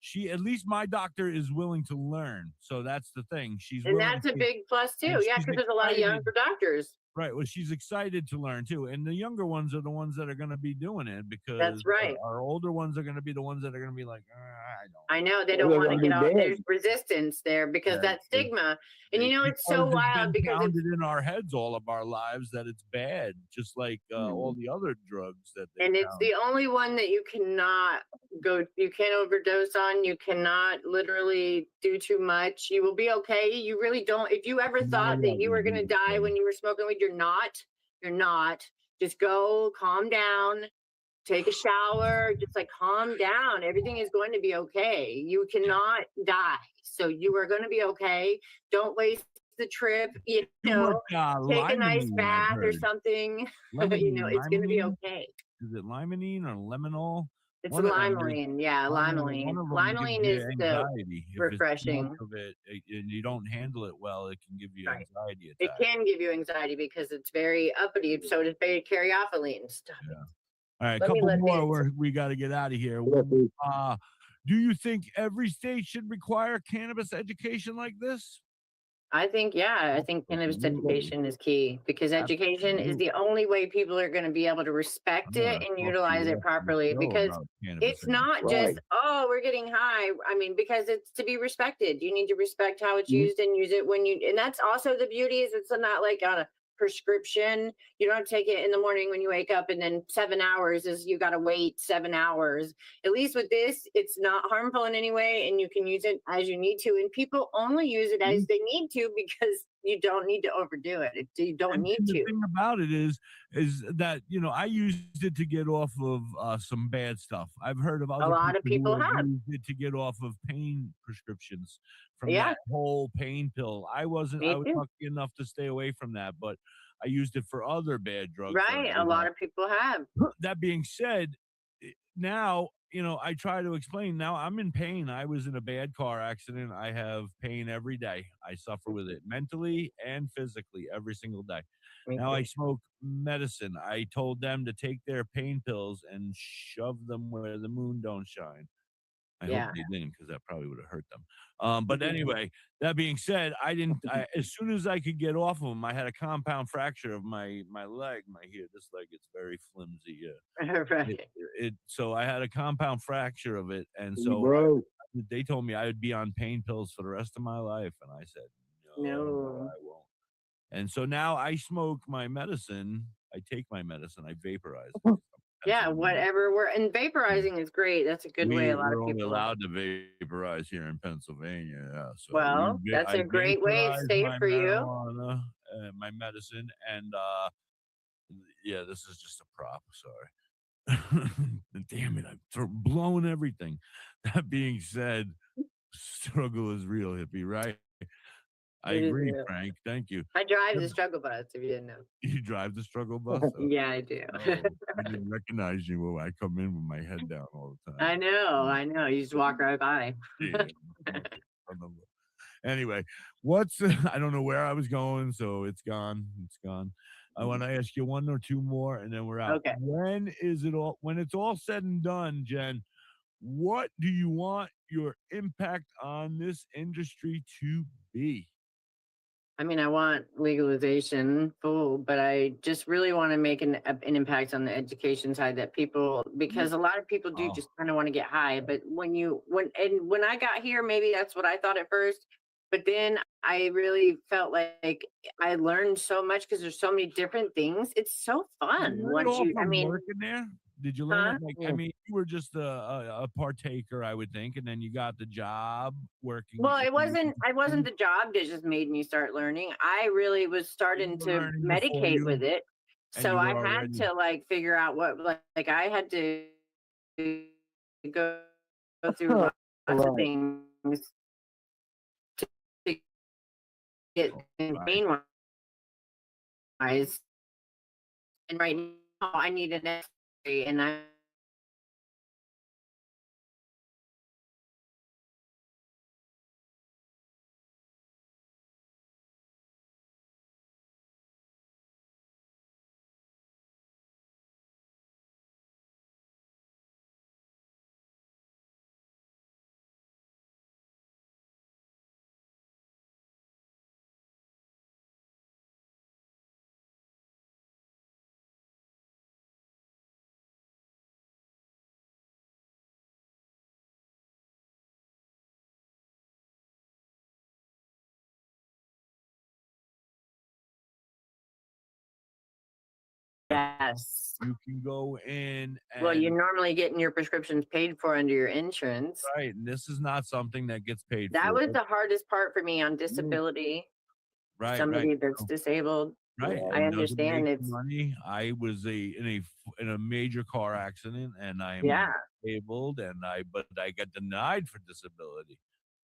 She, at least my doctor, is willing to learn. So that's the thing. She's And willing that's a to, big plus too. and Yeah, she's because there's a lot of excited. younger doctors. Right. Well, she's excited to learn too, and the younger ones are the ones that are going to be doing it because That's right. our older ones are going to be the ones that are going to be like, I don't. I know they Well, don't they're want to gonna get be off. dead. There's resistance there because Yeah, that stigma. And you know, it's so because wild been because it's pounded in our heads all of our lives that it's bad, just like all the other drugs that they and it's pound. the only one that you cannot you can't overdose on. You cannot literally do too much. You will be okay. You really don't. If you ever No, thought yeah, that you were going to die when you were smoking weed, you're not. You're not. Just go calm down. Take a shower, just like calm down. Everything is going to be okay. You cannot die. So you are going to be okay. Don't waste the trip. You Too know, much take a nice limonene, I've bath or heard. something. You know, Limonene, it's going to be limonene? okay. Is it limonene or limonol? It's One of them, limonene. Yeah, one limonene. of them Limonene gives is you the anxiety. If it's too refreshing. much of it and you don't handle it well, it can give you Right. anxiety It attacks. can give you anxiety because it's very uppity. So does caryophylline stuff. Yeah. All right, a Let me couple let more. this. We got to get out of here. Do you think every state should require cannabis education like this? I think, yeah, I think cannabis Absolutely. education is key because education is the only way people are going to be able to respect I'm it gonna and talk to utilize you it after the properly show because about cannabis it's not education. just, oh, we're getting high. I mean, because it's to be respected. You need to respect how it's Mhm. used and use it when you, and that's also the beauty is it's not like on a prescription. You don't have to take it in the morning when you wake up and then 7 hours is you got to wait 7 hours. At least with this, it's not harmful in any way and you can use it as you need to. And people only use it as they need to because you don't need to overdo it. You don't need And the to. thing about it is that I used it to get off of some bad stuff. I've heard of A other lot of people people who have. used it to get off of pain prescriptions from Yeah, that whole pain pill. I was me too. lucky enough to stay away from that, but I used it for other bad drugs. that Right. I A lot had. of people have. That being said, now I try to explain. Now I'm in pain. I was in a bad car accident. I have pain every day. I suffer with it mentally and physically every single day. Me Now I too. smoke medicine. I told them to take their pain pills and shove them where the moon don't shine. I hope Yeah. they didn't, because that probably would have hurt them. But anyway, that being said, I didn't. As soon as I could get off of them, I had a compound fracture of my leg, my here. This leg, it's very flimsy. Right. So I had a compound fracture of it, and so Bro, they told me I would be on pain pills for the rest of my life, and I said no, No. I won't. And so now I smoke my medicine. I take my medicine. I vaporize. Yeah, whatever we're and vaporizing is great. That's a good way a lot We're of only people. allowed to vaporize here in Pennsylvania. Yeah, so Well, that's I a great way. It's vaporize safe my for you. marijuana, my medicine, and yeah, this is just a prop. Sorry. Damn it, I'm blowing everything. That being said, struggle is real, hippie, right? I It is agree, real. Frank. Thank you. I drive the struggle bus, if you didn't know. You drive the struggle bus? Yeah, I do. Oh, I didn't recognize you when I come in with my head down all the time. I know. You just walk right by. Yeah. Anyway, I don't know where I was going, so it's gone. It's gone. I want to ask you one or two more, and then we're out. Okay. When it's all said and done, Jen, what do you want your impact on this industry to be? I mean, I want legalization full, but I just really want to make an impact on the education side that people, because a lot of people do just kind of want to get high. But when I got here, maybe that's what I thought at first. But then I really felt like I learned so much because there's so many different things. It's so fun once you, I mean, working there. Did you learn Huh? it? Like, I mean, you were just a partaker, I would think, and then you got the job working. well, I wasn't the job that just made me start learning. I really was starting to learning before medicate you- with it. and So you I were had already- to like figure out what like I had to go through lots of Right. things to get pain wise. And right I need an X-ray, and I yes. You can go in and Well, you're normally getting your prescriptions paid for under your insurance. right, and this is not something that gets paid That for. was the hardest part for me on disability. Right, Somebody that's so disabled. right, I and doesn't make understand it's money. I was in a major car accident, and I am yeah. disabled, and but I got denied for disability.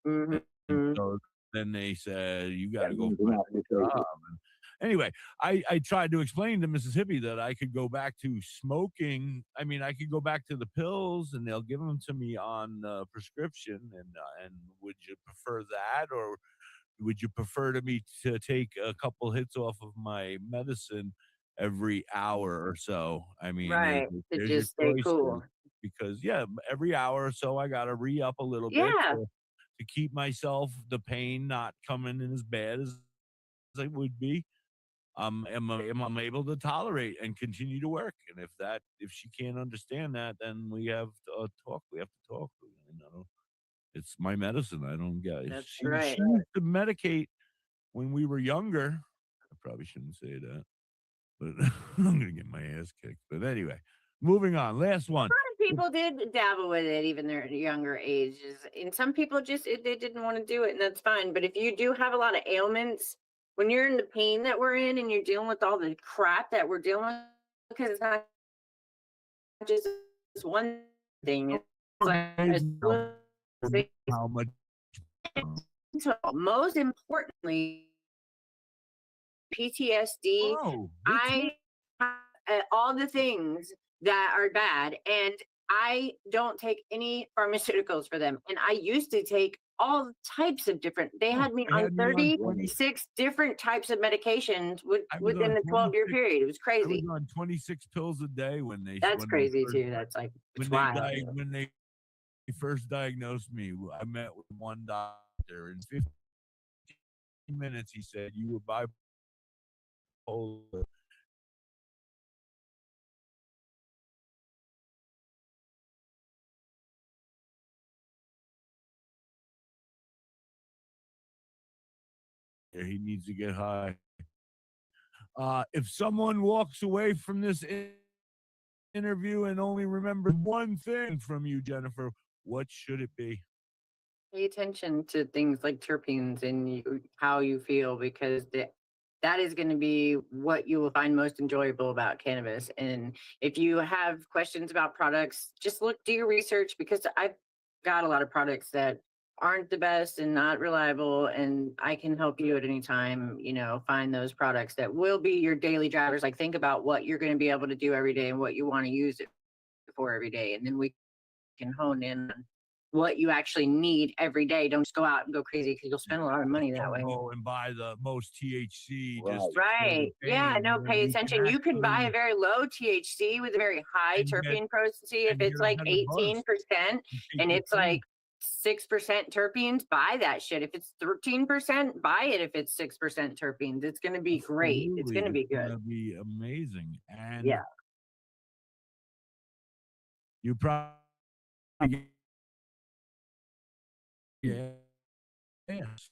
And Mm-hmm. so then they said, "You got That to go means find not a job." And anyway, I tried to explain to Mississippi that I could go back to smoking. I mean, I could go back to the pills, and they'll give them to me on prescription. And would you prefer that, or would you prefer me to take a couple hits off of my medicine every hour or so? I mean, Right. To there's your just stay choice there. cool. Because yeah, every hour or so I gotta re up a little bit Yeah. to keep myself the pain not coming in as bad as it would be. Am I able to tolerate and continue to work? And if she can't understand that, then we have to talk. We have to talk. You know, it's my medicine. I don't get it. That's She right. used to medicate when we were younger. I probably shouldn't say that, but I'm gonna get my ass kicked. But anyway, moving on. Last one. People did dabble with it even their younger ages, and some people just they didn't want to do it, and that's fine. But if you do have a lot of ailments, when you're in the pain that we're in, and you're dealing with all the crap that we're dealing with, because it's not just one thing. It's like a little thing. How much? So most importantly, PTSD. Oh, I have all the things that are bad, and I don't take any pharmaceuticals for them. And I used to take all types of different. They had me they on had me on 36 different types of medications I was within on the 12-year 26 period. It was I was crazy. on 26 pills a day when That's crazy first too. That's like it's wild. when they first diagnosed me. I met with one doctor. In 15 minutes, he said, "You were bipolar." He needs to get high. If someone walks away from this interview and only remembers one thing from you, Jennifer, what should it be? Pay attention to things like terpenes and how you feel, because that is going to be what you will find most enjoyable about cannabis. And if you have questions about products, just do your research, because I've got a lot of products that aren't the best and not reliable, and I can help you at any time, find those products that will be your daily drivers. Like, think about what you're going to be able to do every day and what you want to use it for every day. And then we can hone in on what you actually need every day. Don't just go out and go crazy, because you'll spend a lot of money that way. Go and buy the most THC. Right. Just Right. Yeah, no, pay attention. You can buy a very low THC with a very high and get- terpene potency. If and it's get a like better buzz. 18% and it's like 6% terpenes, buy that shit. If it's 13%, buy it. If it's 6% terpenes, it's going to be great. It's going to be good. It's going to be amazing. And Yeah. you probably yes.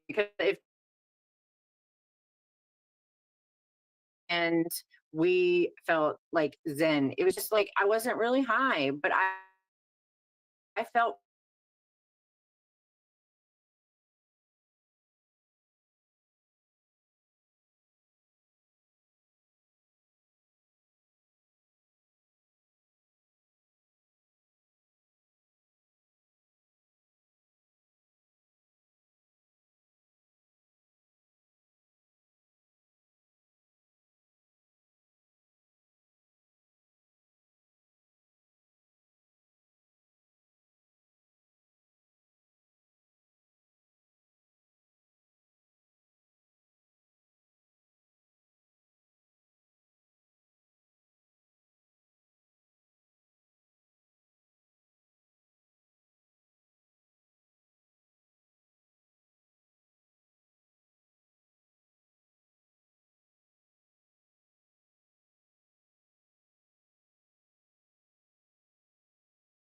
Because and we felt like zen. It was just like I wasn't really high, but I felt